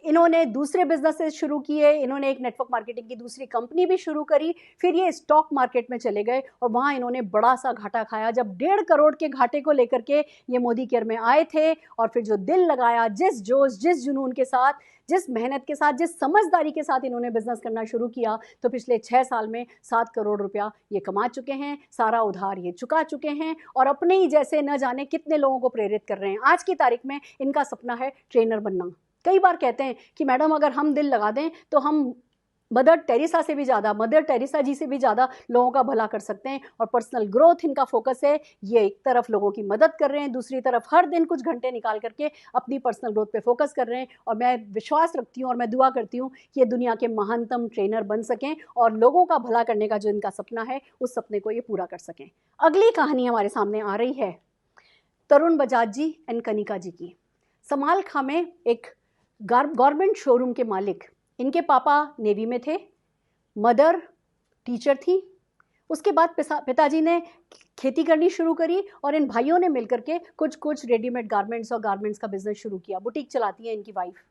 इन्होंने दूसरे बिजनेसेस शुरू किए, इन्होंने एक नेटवर्क मार्केटिंग की दूसरी कंपनी भी शुरू करी, फिर ये स्टॉक मार्केट में चले गए और वहाँ इन्होंने बड़ा सा घाटा खाया। जब 1.5 करोड़ के घाटे को लेकर के ये मोदी केयर में आए थे, और फिर जो दिल लगाया, जिस जोश, जिस जुनून के साथ, जिस मेहनत के साथ, जिस समझदारी के साथ इन्होंने बिजनेस करना शुरू किया, तो पिछले 6 साल में 7 करोड़ रुपया ये कमा चुके हैं, सारा उधार ये चुका चुके हैं, और अपने ही जैसे न जाने कितने लोगों को प्रेरित कर रहे हैं। आज की तारीख में इनका सपना है ट्रेनर बनना। कई बार कहते हैं कि मैडम अगर हम दिल लगा दें तो हम मदर टेरेसा से भी ज़्यादा, मदर टेरेसा जी से भी ज़्यादा लोगों का भला कर सकते हैं। और पर्सनल ग्रोथ इनका फोकस है। ये एक तरफ लोगों की मदद कर रहे हैं, दूसरी तरफ हर दिन कुछ घंटे निकाल करके अपनी पर्सनल ग्रोथ पे फोकस कर रहे हैं। और मैं विश्वास रखती हूँ और मैं दुआ करती हूँ कि ये दुनिया के महानतम ट्रेनर बन सकें और लोगों का भला करने का जो इनका सपना है उस सपने को ये पूरा कर सकें। अगली कहानी हमारे सामने आ रही है तरुण बजाज जी एंड कनिका जी की। समालखा में एक गारमेंट शोरूम के मालिक, इनके पापा नेवी में थे, मदर टीचर थी। उसके बाद पिताजी ने खेती करनी शुरू करी और इन भाइयों ने मिलकर के कुछ रेडीमेड गारमेंट्स और गारमेंट्स का बिजनेस शुरू किया। बुटीक चलाती है इनकी वाइफ।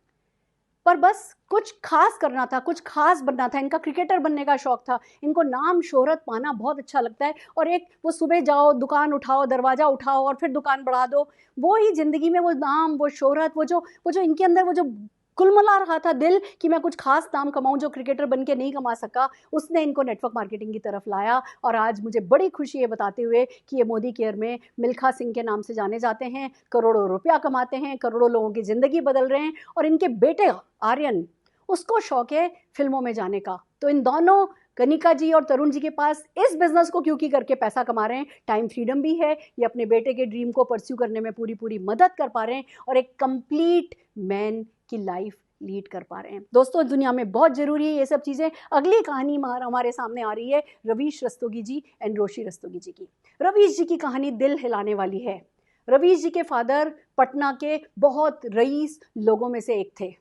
पर बस कुछ खास करना था, कुछ खास बनना था। इनका क्रिकेटर बनने का शौक था, इनको नाम शोहरत पाना बहुत अच्छा लगता है। और एक वो सुबह जाओ, दुकान उठाओ, दरवाज़ा उठाओ और फिर दुकान बढ़ा दो, वो ही ज़िंदगी में वो नाम, वो शोहरत, वो जो इनके अंदर वो जो कुलमला रहा था दिल कि मैं कुछ खास नाम कमाऊं जो क्रिकेटर बन के नहीं कमा सका, उसने इनको नेटवर्क मार्केटिंग की तरफ लाया। और आज मुझे बड़ी खुशी है बताते हुए कि ये मोदी केयर में मिल्खा सिंह के नाम से जाने जाते हैं, करोड़ों रुपया कमाते हैं, करोड़ों लोगों की ज़िंदगी बदल रहे हैं। और इनके बेटे आर्यन, उसको शौक है फिल्मों में जाने का। तो इन दोनों कनिका जी और तरुण जी के पास इस बिजनेस को क्योंकि करके पैसा कमा रहे हैं, टाइम फ्रीडम भी है, ये अपने बेटे के ड्रीम को परस्यू करने में पूरी मदद कर पा रहे हैं और एक कंप्लीट मैन की लाइफ लीड कर पा रहे हैं। दोस्तों, दुनिया में बहुत ज़रूरी है ये सब चीज़ें। अगली कहानी हमारे सामने आ रही है रवीश रस्तोगी जी एंड रोशी रस्तोगी जी की। रवीश जी की कहानी दिल हिलाने वाली है। रवीश जी के फादर पटना के बहुत रईस लोगों में से एक थे।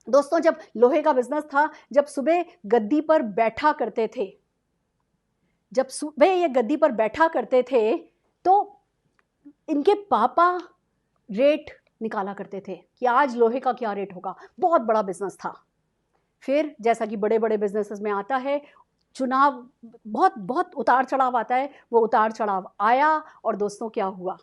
दोस्तों, जब लोहे का बिजनेस था, जब सुबह गद्दी पर बैठा करते थे, जब सुबह ये गद्दी पर बैठा करते थे तो इनके पापा रेट निकाला करते थे कि आज लोहे का क्या रेट होगा। बहुत बड़ा बिजनेस था। फिर जैसा कि बड़े बड़े बिजनेसेस में आता है, चुनाव, बहुत उतार चढ़ाव आता है। वो उतार चढ़ाव आया और दोस्तों क्या हुआ,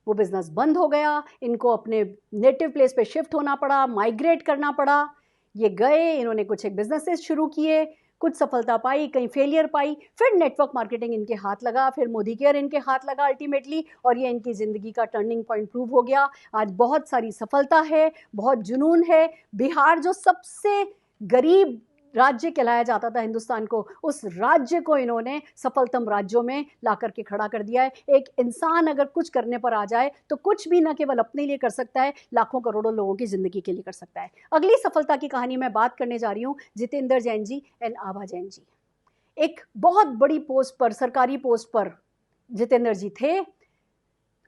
वो बिजनेस बंद हो गया। इनको अपने नेटिव प्लेस पे शिफ्ट होना पड़ा, माइग्रेट करना पड़ा। ये गए, इन्होंने कुछ एक बिजनेसेस शुरू किए, कुछ सफलता पाई, कहीं फेलियर पाई, फिर नेटवर्क मार्केटिंग इनके हाथ लगा, फिर मोदी केयर इनके हाथ लगा अल्टीमेटली, और ये इनकी ज़िंदगी का टर्निंग पॉइंट प्रूव हो गया। आज बहुत सारी सफलता है, बहुत जुनून है। बिहार जो सबसे गरीब राज्य कहलाया जाता था हिंदुस्तान को, उस राज्य को इन्होंने सफलतम राज्यों में ला करके खड़ा कर दिया है। एक इंसान अगर कुछ करने पर आ जाए तो कुछ भी न केवल अपने लिए कर सकता है, लाखों करोड़ों लोगों की ज़िंदगी के लिए कर सकता है। अगली सफलता की कहानी मैं बात करने जा रही हूँ जितेंद्र जैन जी एंड आभा जैन जी। एक बहुत बड़ी पोस्ट पर, सरकारी पोस्ट पर जितेंद्र जी थे,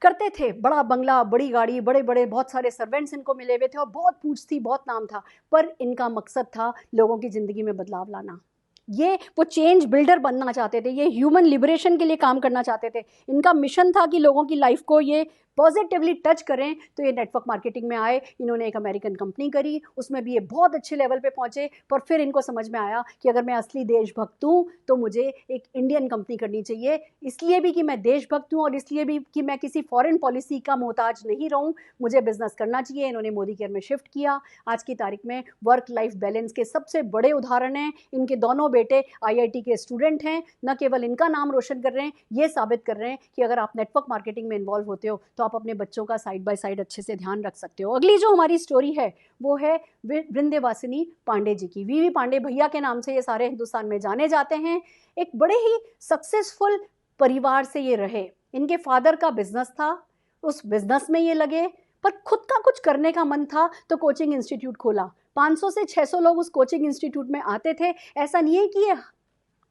करते थे, बड़ा बंगला, बड़ी गाड़ी, बड़े बड़े बहुत सारे सर्वेंट्स इनको मिले हुए थे और बहुत पूछ थी, बहुत नाम था। पर इनका मकसद था लोगों की ज़िंदगी में बदलाव लाना। ये वो चेंज बिल्डर बनना चाहते थे, ये ह्यूमन लिबरेशन के लिए काम करना चाहते थे। इनका मिशन था कि लोगों की लाइफ को ये पॉजिटिवली टच करें। तो ये नेटवर्क मार्केटिंग में आए, इन्होंने एक अमेरिकन कंपनी करी, उसमें भी ये बहुत अच्छे लेवल पे पहुंचे। पर फिर इनको समझ में आया कि अगर मैं असली देशभक्त हूँ तो मुझे एक इंडियन कंपनी करनी चाहिए, इसलिए भी कि मैं देशभक्त हूँ और इसलिए भी कि मैं किसी फॉरेन पॉलिसी का मोहताज नहीं रहूँ, मुझे बिजनेस करना चाहिए। इन्होंने मोदी केयर में शिफ्ट किया। आज की तारीख में वर्क लाइफ बैलेंस के सबसे बड़े उदाहरण हैं। इनके दोनों बेटे IIT के स्टूडेंट हैं। न केवल इनका नाम रोशन कर रहे हैं, ये साबित कर रहे हैं कि अगर आप नेटवर्क मार्केटिंग में इन्वॉल्व होते हो तो आप अपने बच्चों का साइड बाय साइड अच्छे से ध्यान रख सकते हो। अगली जो हमारी स्टोरी है वो है वृंदेवासिनी पांडे जी की। वीवी पांडे भैया के नाम से ये सारे हिंदुस्तान में जाने जाते हैं। एक बड़े ही सक्सेसफुल परिवार से ये रहे। इनके फादर का बिजनेस था, उस बिजनेस में ये लगे, पर खुद का कुछ करने का मन था तो कोचिंग इंस्टीट्यूट खोला। 500 से 600 लोग उस कोचिंग इंस्टीट्यूट में आते थे। ऐसा नहीं है कि ये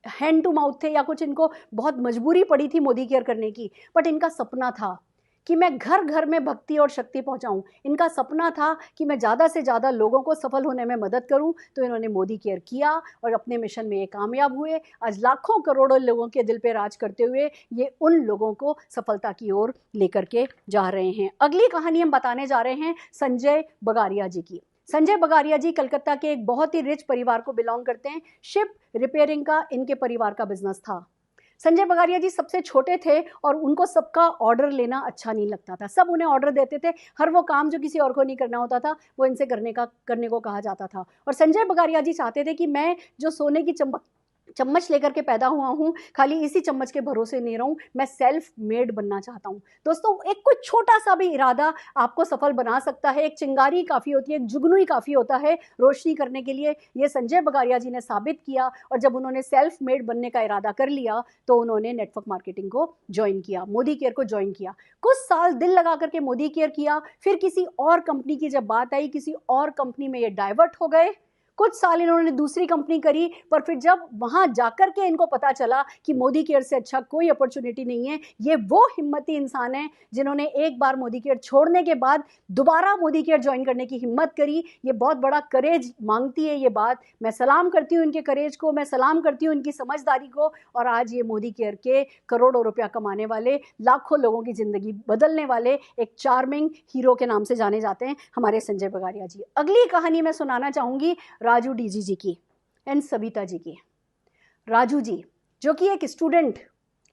हैंड टू माउथ थे या कुछ इनको बहुत मजबूरी पड़ी थी मोदी केयर करने की, बट इनका सपना था कि मैं घर घर में भक्ति और शक्ति पहुंचाऊं। इनका सपना था कि मैं ज़्यादा से ज़्यादा लोगों को सफल होने में मदद करूं। तो इन्होंने मोदी केयर किया और अपने मिशन में ये कामयाब हुए। आज लाखों करोड़ों लोगों के दिल पे राज करते हुए ये उन लोगों को सफलता की ओर लेकर के जा रहे हैं। अगली कहानी हम बताने जा रहे हैं संजय बगारिया जी की। संजय बगारिया जी कलकत्ता के एक बहुत ही रिच परिवार को बिलोंग करते हैं। शिप रिपेयरिंग का इनके परिवार का बिजनेस था। संजय बगारिया जी सबसे छोटे थे और उनको सबका ऑर्डर लेना अच्छा नहीं लगता था। सब उन्हें ऑर्डर देते थे, हर वो काम जो किसी और को नहीं करना होता था वो इनसे करने को कहा जाता था। और संजय बगारिया जी चाहते थे कि मैं जो सोने की चम्मच लेकर के पैदा हुआ हूँ, खाली इसी चम्मच के भरोसे नहीं रहूँ, मैं सेल्फ मेड बनना चाहता हूँ। दोस्तों, एक कोई छोटा सा भी इरादा आपको सफल बना सकता है। एक चिंगारी काफ़ी होती है, एक जुगनू ही काफ़ी होता है रोशनी करने के लिए। ये संजय बगारिया जी ने साबित किया, और जब उन्होंने सेल्फ मेड बनने का इरादा कर लिया तो उन्होंने नेटवर्क मार्केटिंग को ज्वाइन किया, मोदी केयर को ज्वाइन किया। कुछ साल दिल लगा करके मोदी केयर किया, फिर किसी और कंपनी की जब बात आई, किसी और कंपनी में ये डाइवर्ट हो गए। कुछ साल इन्होंने दूसरी कंपनी करी, पर फिर जब वहां जाकर के इनको पता चला कि मोदी केयर से अच्छा कोई अपॉर्चुनिटी नहीं है, ये वो हिम्मती इंसान हैं जिन्होंने एक बार मोदी केयर छोड़ने के बाद दोबारा मोदी केयर ज्वाइन करने की हिम्मत करी। ये बहुत बड़ा करेज मांगती है ये बात। मैं सलाम करती हूँ इनके करेज को, मैं सलाम करती हूँ इनकी समझदारी को, और आज ये मोदी केयर के करोड़ों रुपया कमाने वाले, लाखों लोगों की जिंदगी बदलने वाले एक चार्मिंग हीरो के नाम से जाने जाते हैं हमारे संजय बगारिया जी। अगली कहानी मैं सुनाना चाहूंगी राजू डीजी जी की एंड सविता जी की। राजू जी जो कि एक स्टूडेंट,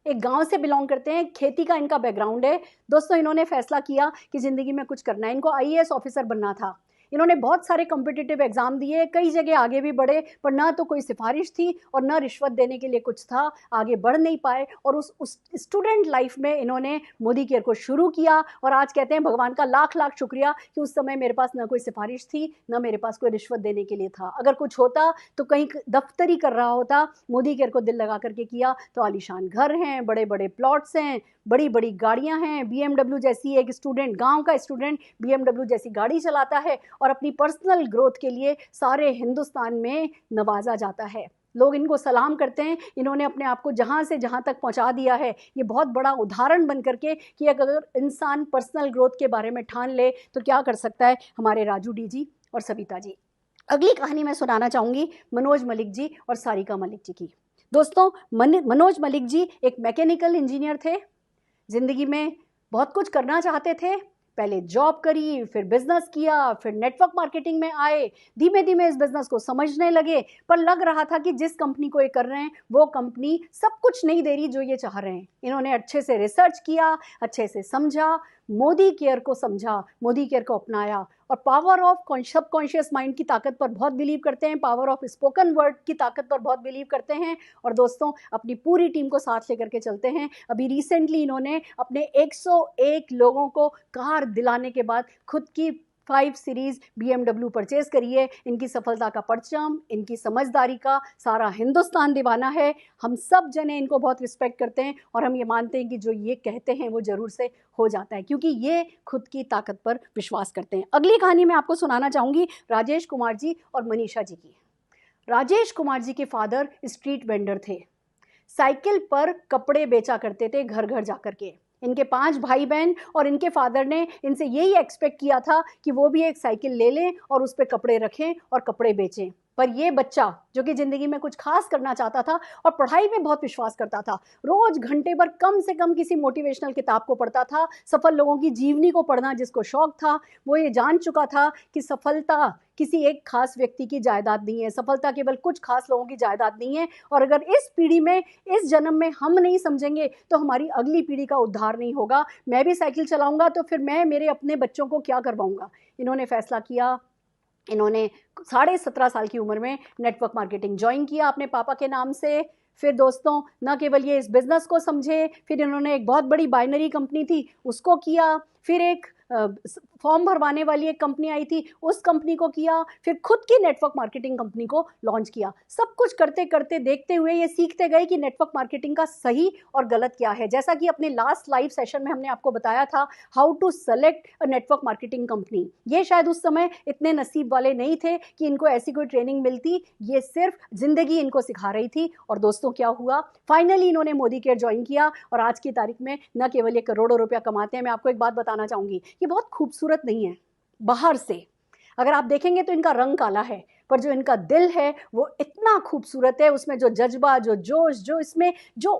एक गांव से बिलोंग करते हैं, खेती का इनका बैकग्राउंड है। दोस्तों, इन्होंने फैसला किया कि ज़िंदगी में कुछ करना है, इनको आईएएस ऑफिसर बनना था। इन्होंने बहुत सारे कॉम्पिटिटिव एग्जाम दिए, कई जगह आगे भी बढ़े, पर ना तो कोई सिफारिश थी और ना रिश्वत देने के लिए कुछ था, आगे बढ़ नहीं पाए। और उस स्टूडेंट लाइफ में इन्होंने मोदी केयर को शुरू किया, और आज कहते हैं भगवान का लाख लाख शुक्रिया कि उस समय मेरे पास ना कोई सिफारिश थी, ना मेरे पास कोई रिश्वत देने के लिए था। अगर कुछ होता तो कहीं दफ्तरी कर रहा होता, मोदी केयर को दिल लगा करके किया तो आलीशान घर हैं, बड़े बड़े प्लॉट्स हैं, बड़ी बड़ी गाड़ियां हैं। बीएमडब्ल्यू जैसी, एक स्टूडेंट, गांव का स्टूडेंट बीएमडब्ल्यू जैसी गाड़ी चलाता है, और अपनी पर्सनल ग्रोथ के लिए सारे हिंदुस्तान में नवाजा जाता है। लोग इनको सलाम करते हैं। इन्होंने अपने आप को जहां से जहां तक पहुंचा दिया है, ये बहुत बड़ा उदाहरण बन करके कि अगर इंसान पर्सनल ग्रोथ के बारे में ठान ले तो क्या कर सकता है हमारे राजू डी जी और सविता जी। अगली कहानी मैं सुनाना चाहूंगी मनोज मलिक जी और सारिका मलिक जी की। दोस्तों, मनोज मलिक जी एक मैकेनिकल इंजीनियर थे, जिंदगी में बहुत कुछ करना चाहते थे। पहले जॉब करी, फिर बिजनेस किया, फिर नेटवर्क मार्केटिंग में आए, धीमे धीमे इस बिजनेस को समझने लगे, पर लग रहा था कि जिस कंपनी को ये कर रहे हैं वो कंपनी सब कुछ नहीं दे रही जो ये चाह रहे हैं। इन्होंने अच्छे से रिसर्च किया, अच्छे से समझा, मोदी केयर को समझा, मोदी केयर को अपनाया, और पावर ऑफ सबकॉन्शियस माइंड की ताकत पर बहुत बिलीव करते हैं, पावर ऑफ स्पोकन वर्ड की ताकत पर बहुत बिलीव करते हैं, और दोस्तों अपनी पूरी टीम को साथ लेकर के चलते हैं। अभी रिसेंटली इन्होंने अपने 101 लोगों को कार दिलाने के बाद खुद की 5 सीरीज BMW परचेज करी है। इनकी सफलता का परचम, इनकी समझदारी का सारा हिंदुस्तान दीवाना है। हम सब जने इनको बहुत रिस्पेक्ट करते हैं, और हम ये मानते हैं कि जो ये कहते हैं वो जरूर से हो जाता है, क्योंकि ये खुद की ताकत पर विश्वास करते हैं। अगली कहानी मैं आपको सुनाना चाहूंगी राजेश कुमार जी और मनीषा जी की। राजेश कुमार जी के फादर स्ट्रीट वेंडर थे, साइकिल पर कपड़े बेचा करते थे घर घर जाकर के। इनके 5 भाई बहन, और इनके फादर ने इनसे यही एक्सपेक्ट किया था कि वो भी एक साइकिल ले लें और उस पर कपड़े रखें और कपड़े बेचें। पर ये बच्चा जो कि ज़िंदगी में कुछ खास करना चाहता था और पढ़ाई में बहुत विश्वास करता था, रोज़ घंटे भर कम से कम किसी मोटिवेशनल किताब को पढ़ता था, सफल लोगों की जीवनी को पढ़ना जिसको शौक था। वो ये जान चुका था कि सफलता किसी एक खास व्यक्ति की जायदाद नहीं है, सफलता केवल कुछ खास लोगों की जायदाद नहीं है, और अगर इस पीढ़ी में, इस जन्म में हम नहीं समझेंगे तो हमारी अगली पीढ़ी का उद्धार नहीं होगा। मैं भी साइकिल चलाऊंगा तो फिर मैं मेरे अपने बच्चों को क्या करवाऊंगा। इन्होंने फैसला किया, इन्होंने 17.5 साल की उम्र में नेटवर्क मार्केटिंग ज्वाइन किया अपने पापा के नाम से। फिर दोस्तों, न केवल ये इस बिज़नेस को समझे, फिर इन्होंने एक बहुत बड़ी बाइनरी कंपनी थी उसको किया, फिर एक फॉर्म भरवाने वाली एक कंपनी आई थी उस कंपनी को किया, फिर खुद की नेटवर्क मार्केटिंग कंपनी को लॉन्च किया। सब कुछ करते करते देखते हुए ये सीखते गए कि नेटवर्क मार्केटिंग का सही और गलत क्या है। जैसा कि अपने लास्ट लाइव सेशन में हमने आपको बताया था, how to select a network marketing company. ये शायद उस समय इतने नसीब वाले नहीं थे कि इनको ऐसी कोई ट्रेनिंग मिलती, ये सिर्फ जिंदगी इनको सिखा रही थी। और दोस्तों, क्या हुआ, फाइनली इन्होंने मोदी केयर ज्वाइन किया, और आज की तारीख में न केवल ये करोड़ों रुपया कमाते हैं। मैं आपको एक बात बताना चाहूंगी, ये बहुत खूबसूरत नहीं है बाहर से, अगर आप देखेंगे तो इनका रंग काला है, पर जो इनका दिल है वो इतना खूबसूरत है। उसमें जो जज्बा, जो जोश, जो इसमें जो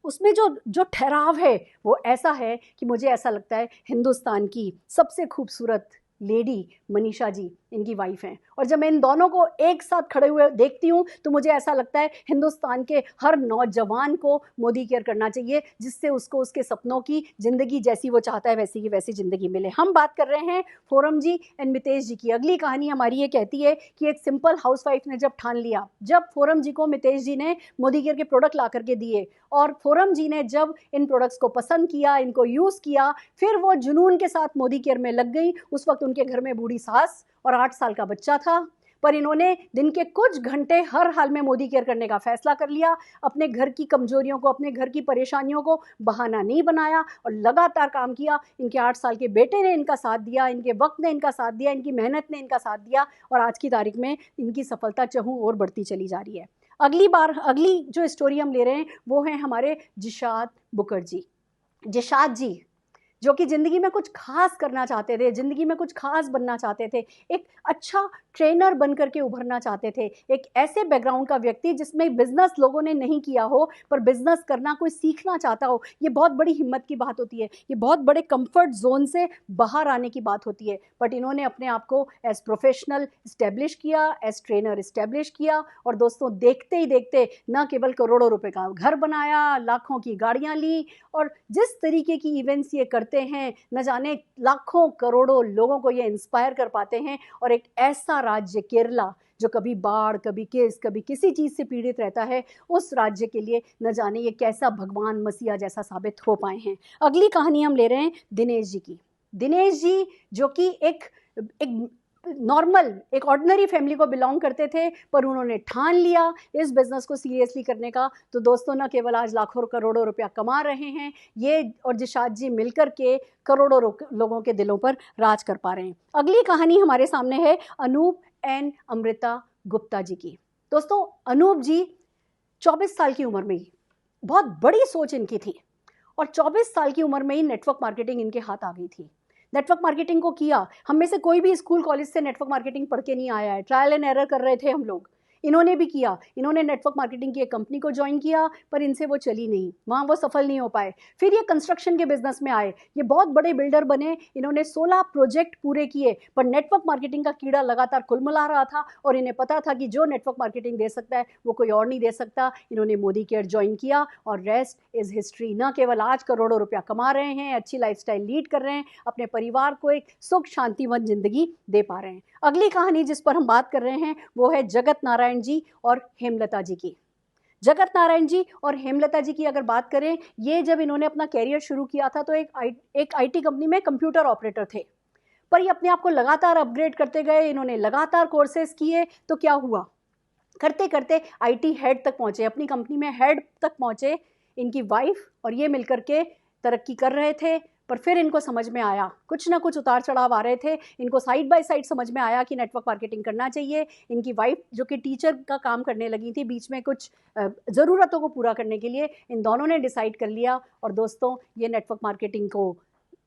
उसमें जो ठहराव है वो ऐसा है कि मुझे ऐसा लगता है हिंदुस्तान की सबसे खूबसूरत लेडी मनीषा जी इनकी वाइफ हैं। और जब मैं इन दोनों को एक साथ खड़े हुए देखती हूँ तो मुझे ऐसा लगता है हिंदुस्तान के हर नौजवान को मोदी केयर करना चाहिए, जिससे उसको उसके सपनों की ज़िंदगी जैसी वो चाहता है वैसी की वैसी ज़िंदगी मिले। हम बात कर रहे हैं फोरम जी एंड मितेश जी की। अगली कहानी हमारी ये कहती है कि एक सिंपल हाउसवाइफ ने जब ठान लिया, जब फोरम जी को मितेश जी ने मोदी केयर के प्रोडक्ट ला करके दिए और फोरम जी ने जब इन प्रोडक्ट्स को पसंद किया, इनको यूज़ किया, फिर वो जुनून के साथ मोदी केयर में लग गई। उस वक्त उनके घर में बूढ़ी सास और 8 साल का बच्चा था, पर इन्होंने दिन के कुछ घंटे हर हाल में मोदी केयर करने का फैसला कर लिया। अपने घर की कमजोरियों को, अपने घर की परेशानियों को बहाना नहीं बनाया और लगातार काम किया। इनके 8 साल के बेटे ने इनका साथ दिया, इनके वक्त ने इनका साथ दिया, इनकी मेहनत ने इनका साथ दिया और आज की तारीख में इनकी सफलता चहुं और बढ़ती चली जा रही है। अगली जो स्टोरी हम ले रहे हैं वो है हमारे जिशाद मुखर्जी। जिशाद जी जो कि ज़िंदगी में कुछ खास करना चाहते थे, ज़िंदगी में कुछ खास बनना चाहते थे, एक अच्छा ट्रेनर बन करके उभरना चाहते थे, एक ऐसे बैकग्राउंड का व्यक्ति जिसमें बिजनेस लोगों ने नहीं किया हो पर बिजनेस करना कोई सीखना चाहता हो। ये बहुत बड़ी हिम्मत की बात होती है, ये बहुत बड़े कंफर्ट जोन से बाहर आने की बात होती है। बट इन्होंने अपने आप को एज प्रोफेशनल इस्टेब्लिश किया, एज ट्रेनर इस्टेब्लिश किया और दोस्तों देखते ही देखते न केवल करोड़ों रुपए का घर बनाया, लाखों की गाड़ियाँ ली और जिस तरीके की इवेंट्स ये करते हैं न जाने लाखों करोड़ों लोगों को ये इंस्पायर कर पाते हैं। और एक ऐसा राज्य केरला जो कभी बाढ़, कभी कभी किसी चीज़ से पीड़ित रहता है, उस राज्य के लिए न जाने ये कैसा भगवान मसीहा जैसा साबित हो पाए हैं। अगली कहानी हम ले रहे हैं दिनेश जी की। दिनेश जी जो कि एक नॉर्मल, एक ऑर्डिनरी फैमिली को बिलोंग करते थे, पर उन्होंने ठान लिया इस बिज़नेस को सीरियसली करने का। तो दोस्तों न केवल आज लाखों करोड़ों रुपया कमा रहे हैं ये और जिशाद जी मिलकर के करोड़ों लोगों के दिलों पर राज कर पा रहे हैं। अगली कहानी हमारे सामने है अनूप एंड अमृता गुप्ता जी की। दोस्तों अनूप जी 24 साल की उम्र में ही, बहुत बड़ी सोच इनकी थी और 24 साल की उम्र में ही नेटवर्क मार्केटिंग इनके हाथ आ गई थी। नेटवर्क मार्केटिंग को किया। हम में से कोई भी स्कूल कॉलेज से नेटवर्क मार्केटिंग पढ़ के नहीं आया है, ट्रायल एंड एरर कर रहे थे हम लोग। इन्होंने भी किया, इन्होंने नेटवर्क मार्केटिंग की एक कंपनी को ज्वाइन किया पर इनसे वो चली नहीं, वहाँ वो सफल नहीं हो पाए। फिर ये कंस्ट्रक्शन के बिजनेस में आए, ये बहुत बड़े बिल्डर बने, इन्होंने 16 प्रोजेक्ट पूरे किए, पर नेटवर्क मार्केटिंग का कीड़ा लगातार कुलमुला रहा था और इन्हें पता था कि जो नेटवर्क मार्केटिंग दे सकता है वो कोई और नहीं दे सकता। इन्होंने मोदी केयर ज्वाइन किया और रेस्ट इज हिस्ट्री। न केवल आज करोड़ों रुपया कमा रहे हैं, अच्छी लाइफस्टाइल लीड कर रहे हैं, अपने परिवार को एक सुख शांतिवन जिंदगी दे पा रहे हैं। अगली कहानी जिस पर हम बात कर रहे हैं वो है जगत नारायण जी और हेमलता जी की। जगत नारायण जी और हेमलता जी की अगर बात करें, ये जब इन्होंने अपना कैरियर शुरू किया था तो एक आईटी कंपनी में कंप्यूटर ऑपरेटर थे, पर ये अपने आप को लगातार अपग्रेड करते गए। इन्होंने लगातार कोर्सेज किए तो क्या हुआ, करते करते आईटी हेड तक पहुंचे, अपनी कंपनी में हेड तक पहुंचे। इनकी वाइफ और ये मिलकर के तरक्की कर रहे थे, पर फिर इनको समझ में आया, कुछ ना कुछ उतार चढ़ाव आ रहे थे। इनको साइड बाय साइड समझ में आया कि नेटवर्क मार्केटिंग करना चाहिए। इनकी वाइफ जो कि टीचर का काम करने लगी थी, बीच में कुछ ज़रूरतों को पूरा करने के लिए इन दोनों ने डिसाइड कर लिया और दोस्तों ये नेटवर्क मार्केटिंग को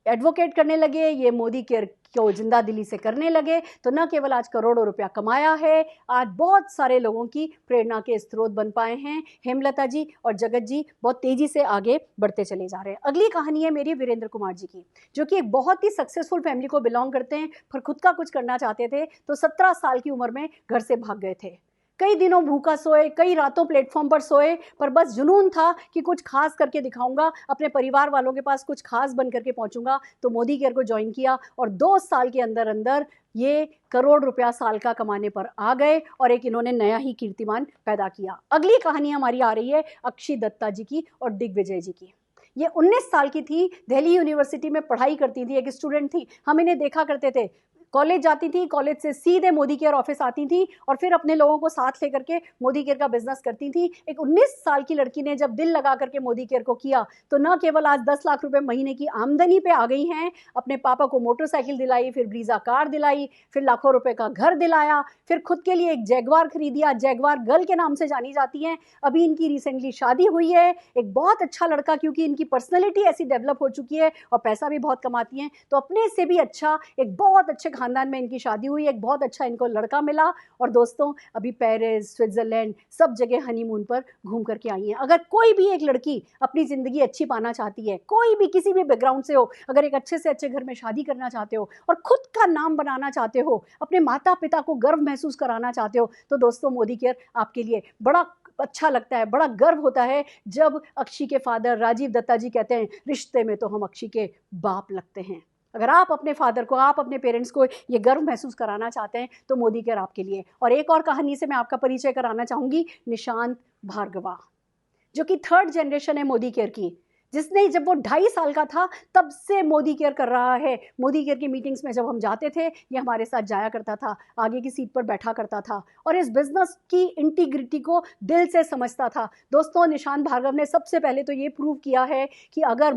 एडवोकेट करने लगे, ये मोदी केयर को जिंदा दिली से करने लगे। तो न केवल आज करोड़ों रुपया कमाया है, आज बहुत सारे लोगों की प्रेरणा के स्रोत बन पाए हैं। हेमलता जी और जगत जी बहुत तेजी से आगे बढ़ते चले जा रहे हैं। अगली कहानी है मेरी वीरेंद्र कुमार जी की, जो कि एक बहुत ही सक्सेसफुल फैमिली को बिलोंग करते हैं, पर खुद का कुछ करना चाहते थे तो 17 साल की उम्र में घर से भाग गए थे। कई दिनों भूखा सोए, कई रातों प्लेटफॉर्म पर सोए, पर बस जुनून था कि कुछ खास करके दिखाऊंगा, अपने परिवार वालों के पास कुछ खास बन करके पहुंचूंगा। तो मोदी केयर को ज्वाइन किया और 2 साल के अंदर अंदर ये करोड़ रुपया साल का कमाने पर आ गए और एक इन्होंने नया ही कीर्तिमान पैदा किया। अगली कहानी हमारी आ रही है अक्षी दत्ता जी की और दिग्विजय जी की। ये 19 साल की थी, दिल्ली यूनिवर्सिटी में पढ़ाई करती थी, एक स्टूडेंट थी। हम इन्हें देखा करते थे, कॉलेज जाती थी, कॉलेज से सीधे मोदी केयर ऑफिस आती थी और फिर अपने लोगों को साथ लेकर के मोदी केयर का बिजनेस करती थी। एक 19 साल की लड़की ने जब दिल लगा करके मोदी केयर को किया तो न केवल आज 10 लाख रुपए महीने की आमदनी पे आ गई हैं, अपने पापा को मोटरसाइकिल दिलाई, फिर ब्रीजा कार दिलाई, फिर लाखों रुपए का घर दिलाया, फिर खुद के लिए एक जैगवार खरीदिया, जैगवार गर्ल के नाम से जानी जाती हैं। अभी इनकी रिसेंटली शादी हुई है, एक बहुत अच्छा लड़का, क्योंकि इनकी पर्सनैलिटी ऐसी डेवलप हो चुकी है और पैसा भी बहुत कमाती हैं, तो अपने से भी अच्छा एक बहुत अच्छे ख़ानदान में इनकी शादी हुई, एक बहुत अच्छा इनको लड़का मिला और दोस्तों अभी पेरिस, स्विट्ज़रलैंड सब जगह हनीमून पर घूम कर के आई हैं। अगर कोई भी एक लड़की अपनी ज़िंदगी अच्छी पाना चाहती है, कोई भी किसी भी बैकग्राउंड से हो, अगर एक अच्छे से अच्छे घर में शादी करना चाहते हो और खुद का नाम बनाना चाहते हो, अपने माता पिता को गर्व महसूस कराना चाहते हो, तो दोस्तों मोदी केयर आपके लिए बड़ा अच्छा लगता है, बड़ा गर्व होता है जब अक्षी के फादर राजीव दत्ता जी कहते हैं रिश्ते में तो हम अक्षी के बाप लगते हैं। अगर आप अपने फादर को, आप अपने पेरेंट्स को ये गर्व महसूस कराना चाहते हैं तो मोदी केयर आपके लिए। और एक और कहानी से मैं आपका परिचय कराना चाहूँगी, निशांत भार्गवा, जो कि 3rd जनरेशन है मोदी केयर की, जिसने जब वो 2.5 साल का था तब से मोदी केयर कर रहा है। मोदी केयर की मीटिंग्स में जब हम जाते थे ये हमारे साथ जाया करता था, आगे की सीट पर बैठा करता था और इस बिजनेस की इंटीग्रिटी को दिल से समझता था। दोस्तों निशांत भार्गव ने सबसे पहले तो ये प्रूव किया है कि अगर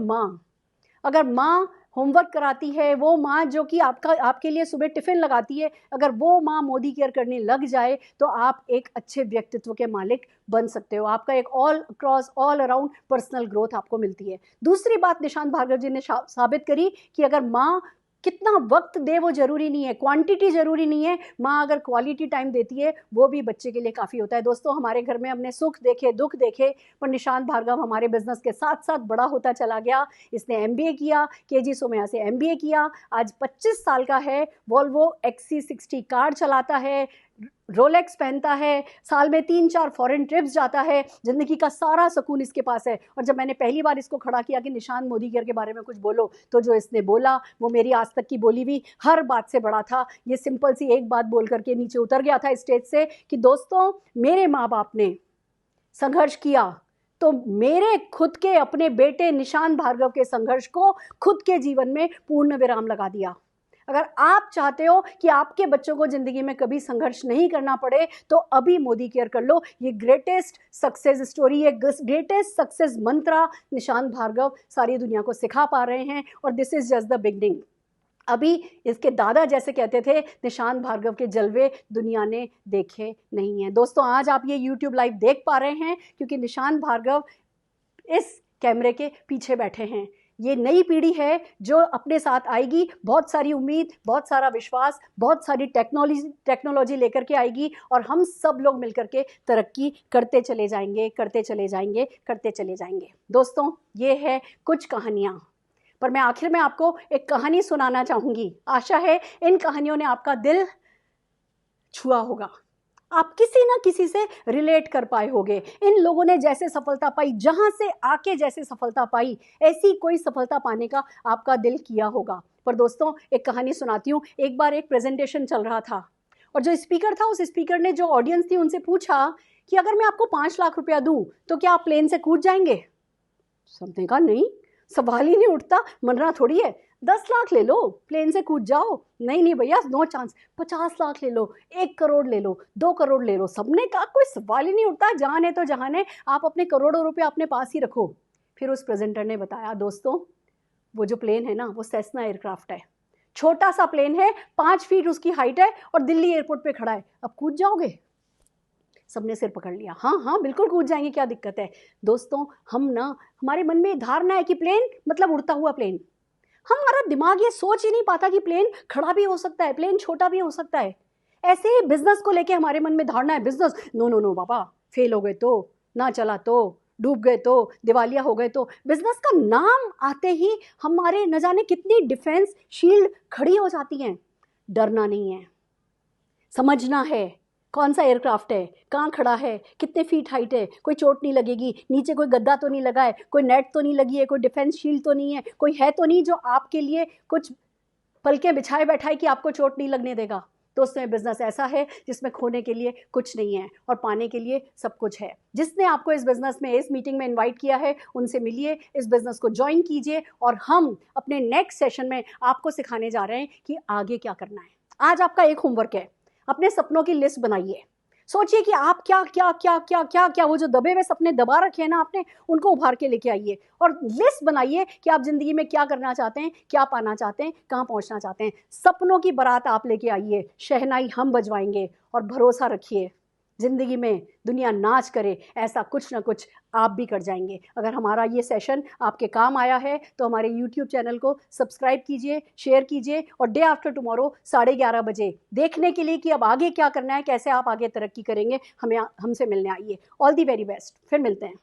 माँ होमवर्क कराती है, वो माँ जो कि आपके लिए सुबह टिफ़िन लगाती है, अगर वो माँ मोदी केयर करने लग जाए तो आप एक अच्छे व्यक्तित्व के मालिक बन सकते हो। आपका एक ऑल अराउंड पर्सनल ग्रोथ आपको मिलती है। दूसरी बात निशांत भार्गव जी ने साबित करी कि अगर माँ कितना वक्त दे वो ज़रूरी नहीं है, क्वांटिटी ज़रूरी नहीं है, माँ अगर क्वालिटी टाइम देती है वो भी बच्चे के लिए काफ़ी होता है। दोस्तों हमारे घर में हमने सुख देखे, दुख देखे, पर निशांत भार्गव हमारे बिजनेस के साथ साथ बड़ा होता चला गया। इसने MBA किया, KG सोमैया से MBA किया, आज 25 साल का है, वॉल्वो XC60 कार चलाता है, रोलेक्स पहनता है, साल में 3-4 फॉरेन ट्रिप्स जाता है, ज़िंदगी का सारा सुकून इसके पास है। और जब मैंने पहली बार इसको खड़ा किया कि निशांत मोदी केयर के बारे में कुछ बोलो, तो जो इसने बोला वो मेरी आज तक की बोली हुई हर बात से बड़ा था। ये सिंपल सी एक बात बोल करके नीचे उतर गया था स्टेज से कि दोस्तों मेरे माँ बाप ने संघर्ष किया तो मेरे खुद के अपने बेटे निशांत भार्गव के संघर्ष को खुद के जीवन में पूर्ण विराम लगा दिया। अगर आप चाहते हो कि आपके बच्चों को ज़िंदगी में कभी संघर्ष नहीं करना पड़े तो अभी मोदी केयर कर लो। ये ग्रेटेस्ट सक्सेस स्टोरी है, ग्रेटेस्ट सक्सेस मंत्रा निशांत भार्गव सारी दुनिया को सिखा पा रहे हैं और this is just the beginning. अभी इसके दादा जैसे कहते थे निशांत भार्गव के जलवे दुनिया ने देखे नहीं हैं। दोस्तों आज आप ये YouTube लाइव देख पा रहे हैं क्योंकि निशांत भार्गव इस कैमरे के पीछे बैठे हैं। ये नई पीढ़ी है जो अपने साथ आएगी, बहुत सारी उम्मीद, बहुत सारा विश्वास, बहुत सारी टेक्नोलॉजी लेकर के आएगी और हम सब लोग मिलकर के तरक्की करते चले जाएंगे। दोस्तों ये है कुछ कहानियाँ, पर मैं आखिर में आपको एक कहानी सुनाना चाहूँगी। आशा है इन कहानियों ने आपका दिल छुआ होगा, आप किसी ना किसी से रिलेट कर पाए होंगे। इन लोगों ने जैसे सफलता पाई, जहां से आके जैसे सफलता पाई, ऐसी कोई सफलता पाने का आपका दिल किया होगा। पर दोस्तों एक कहानी सुनाती हूँ। एक बार एक प्रेजेंटेशन चल रहा था और जो स्पीकर था उस स्पीकर ने जो ऑडियंस थी उनसे पूछा कि अगर मैं आपको 5 लाख रुपया दूं तो क्या आप प्लेन से कूद जाएंगे? सबने कहा नहीं, सवाल ही नहीं उठता, मरना थोड़ी है, 10 लाख ले लो, प्लेन से कूद जाओ। नहीं भैया, नो चांस। 50 लाख ले लो, 1 करोड़ ले लो, 2 करोड़ ले लो। सबने कहा कोई सवाल ही नहीं उठता, जहान है तो जहान है, आप अपने करोड़ों रुपए अपने पास ही रखो। फिर उस प्रेजेंटर ने बताया दोस्तों वो जो प्लेन है ना वो सेस्ना एयरक्राफ्ट है, छोटा सा प्लेन है, 5 फीट उसकी हाइट है और दिल्ली एयरपोर्ट पे खड़ा है, अब कूद जाओगे? सबने सिर पकड़ लिया, हाँ बिल्कुल कूद जाएंगे, क्या दिक्कत है। दोस्तों हमारे मन में धारणा है कि प्लेन मतलब उड़ता हुआ प्लेन। हमारा दिमाग ये सोच ही नहीं पाता कि प्लेन खड़ा भी हो सकता है, प्लेन छोटा भी हो सकता है। ऐसे ही बिजनेस को लेके हमारे मन में धारणा है, बिजनेस नो बाबा, फेल हो गए तो, ना चला तो, डूब गए तो, दिवालिया हो गए तो। बिजनेस का नाम आते ही हमारे न जाने कितनी डिफेंस शील्ड खड़ी हो जाती हैं। डरना नहीं है, समझना है कौन सा एयरक्राफ्ट है, कहाँ खड़ा है, कितने फीट हाइट है, कोई चोट नहीं लगेगी, नीचे कोई गद्दा तो नहीं लगा है, कोई नेट तो नहीं लगी है, कोई डिफेंस शील्ड तो नहीं है, कोई है तो नहीं जो आपके लिए कुछ पलके बिछाए बैठा है कि आपको चोट नहीं लगने देगा। दोस्तों बिजनेस ऐसा है जिसमें खोने के लिए कुछ नहीं है और पाने के लिए सब कुछ है। जिसने आपको इस बिजनेस में, इस मीटिंग में इन्वाइट किया है, उनसे मिलिए, इस बिजनेस को ज्वाइन कीजिए और हम अपने नेक्स्ट सेशन में आपको सिखाने जा रहे हैं कि आगे क्या करना है। आज आपका एक होमवर्क है, अपने सपनों की लिस्ट बनाइए। सोचिए कि आप क्या वो जो दबे हुए सपने दबा रखे हैं ना आपने, उनको उभार के लेके आइए और लिस्ट बनाइए कि आप जिंदगी में क्या करना चाहते हैं, क्या पाना चाहते हैं, कहाँ पहुंचना चाहते हैं। सपनों की बारात आप लेके आइए, शहनाई हम बजवाएंगे और भरोसा रखिए ज़िंदगी में दुनिया नाच करे, ऐसा कुछ ना कुछ आप भी कर जाएंगे। अगर हमारा ये सेशन आपके काम आया है तो हमारे यूट्यूब चैनल को सब्सक्राइब कीजिए, शेयर कीजिए और डे आफ्टर टुमारो 11:30 बजे देखने के लिए कि अब आगे क्या करना है, कैसे आप आगे तरक्की करेंगे, हमसे मिलने आइए। ऑल दी वेरी बेस्ट, फिर मिलते हैं।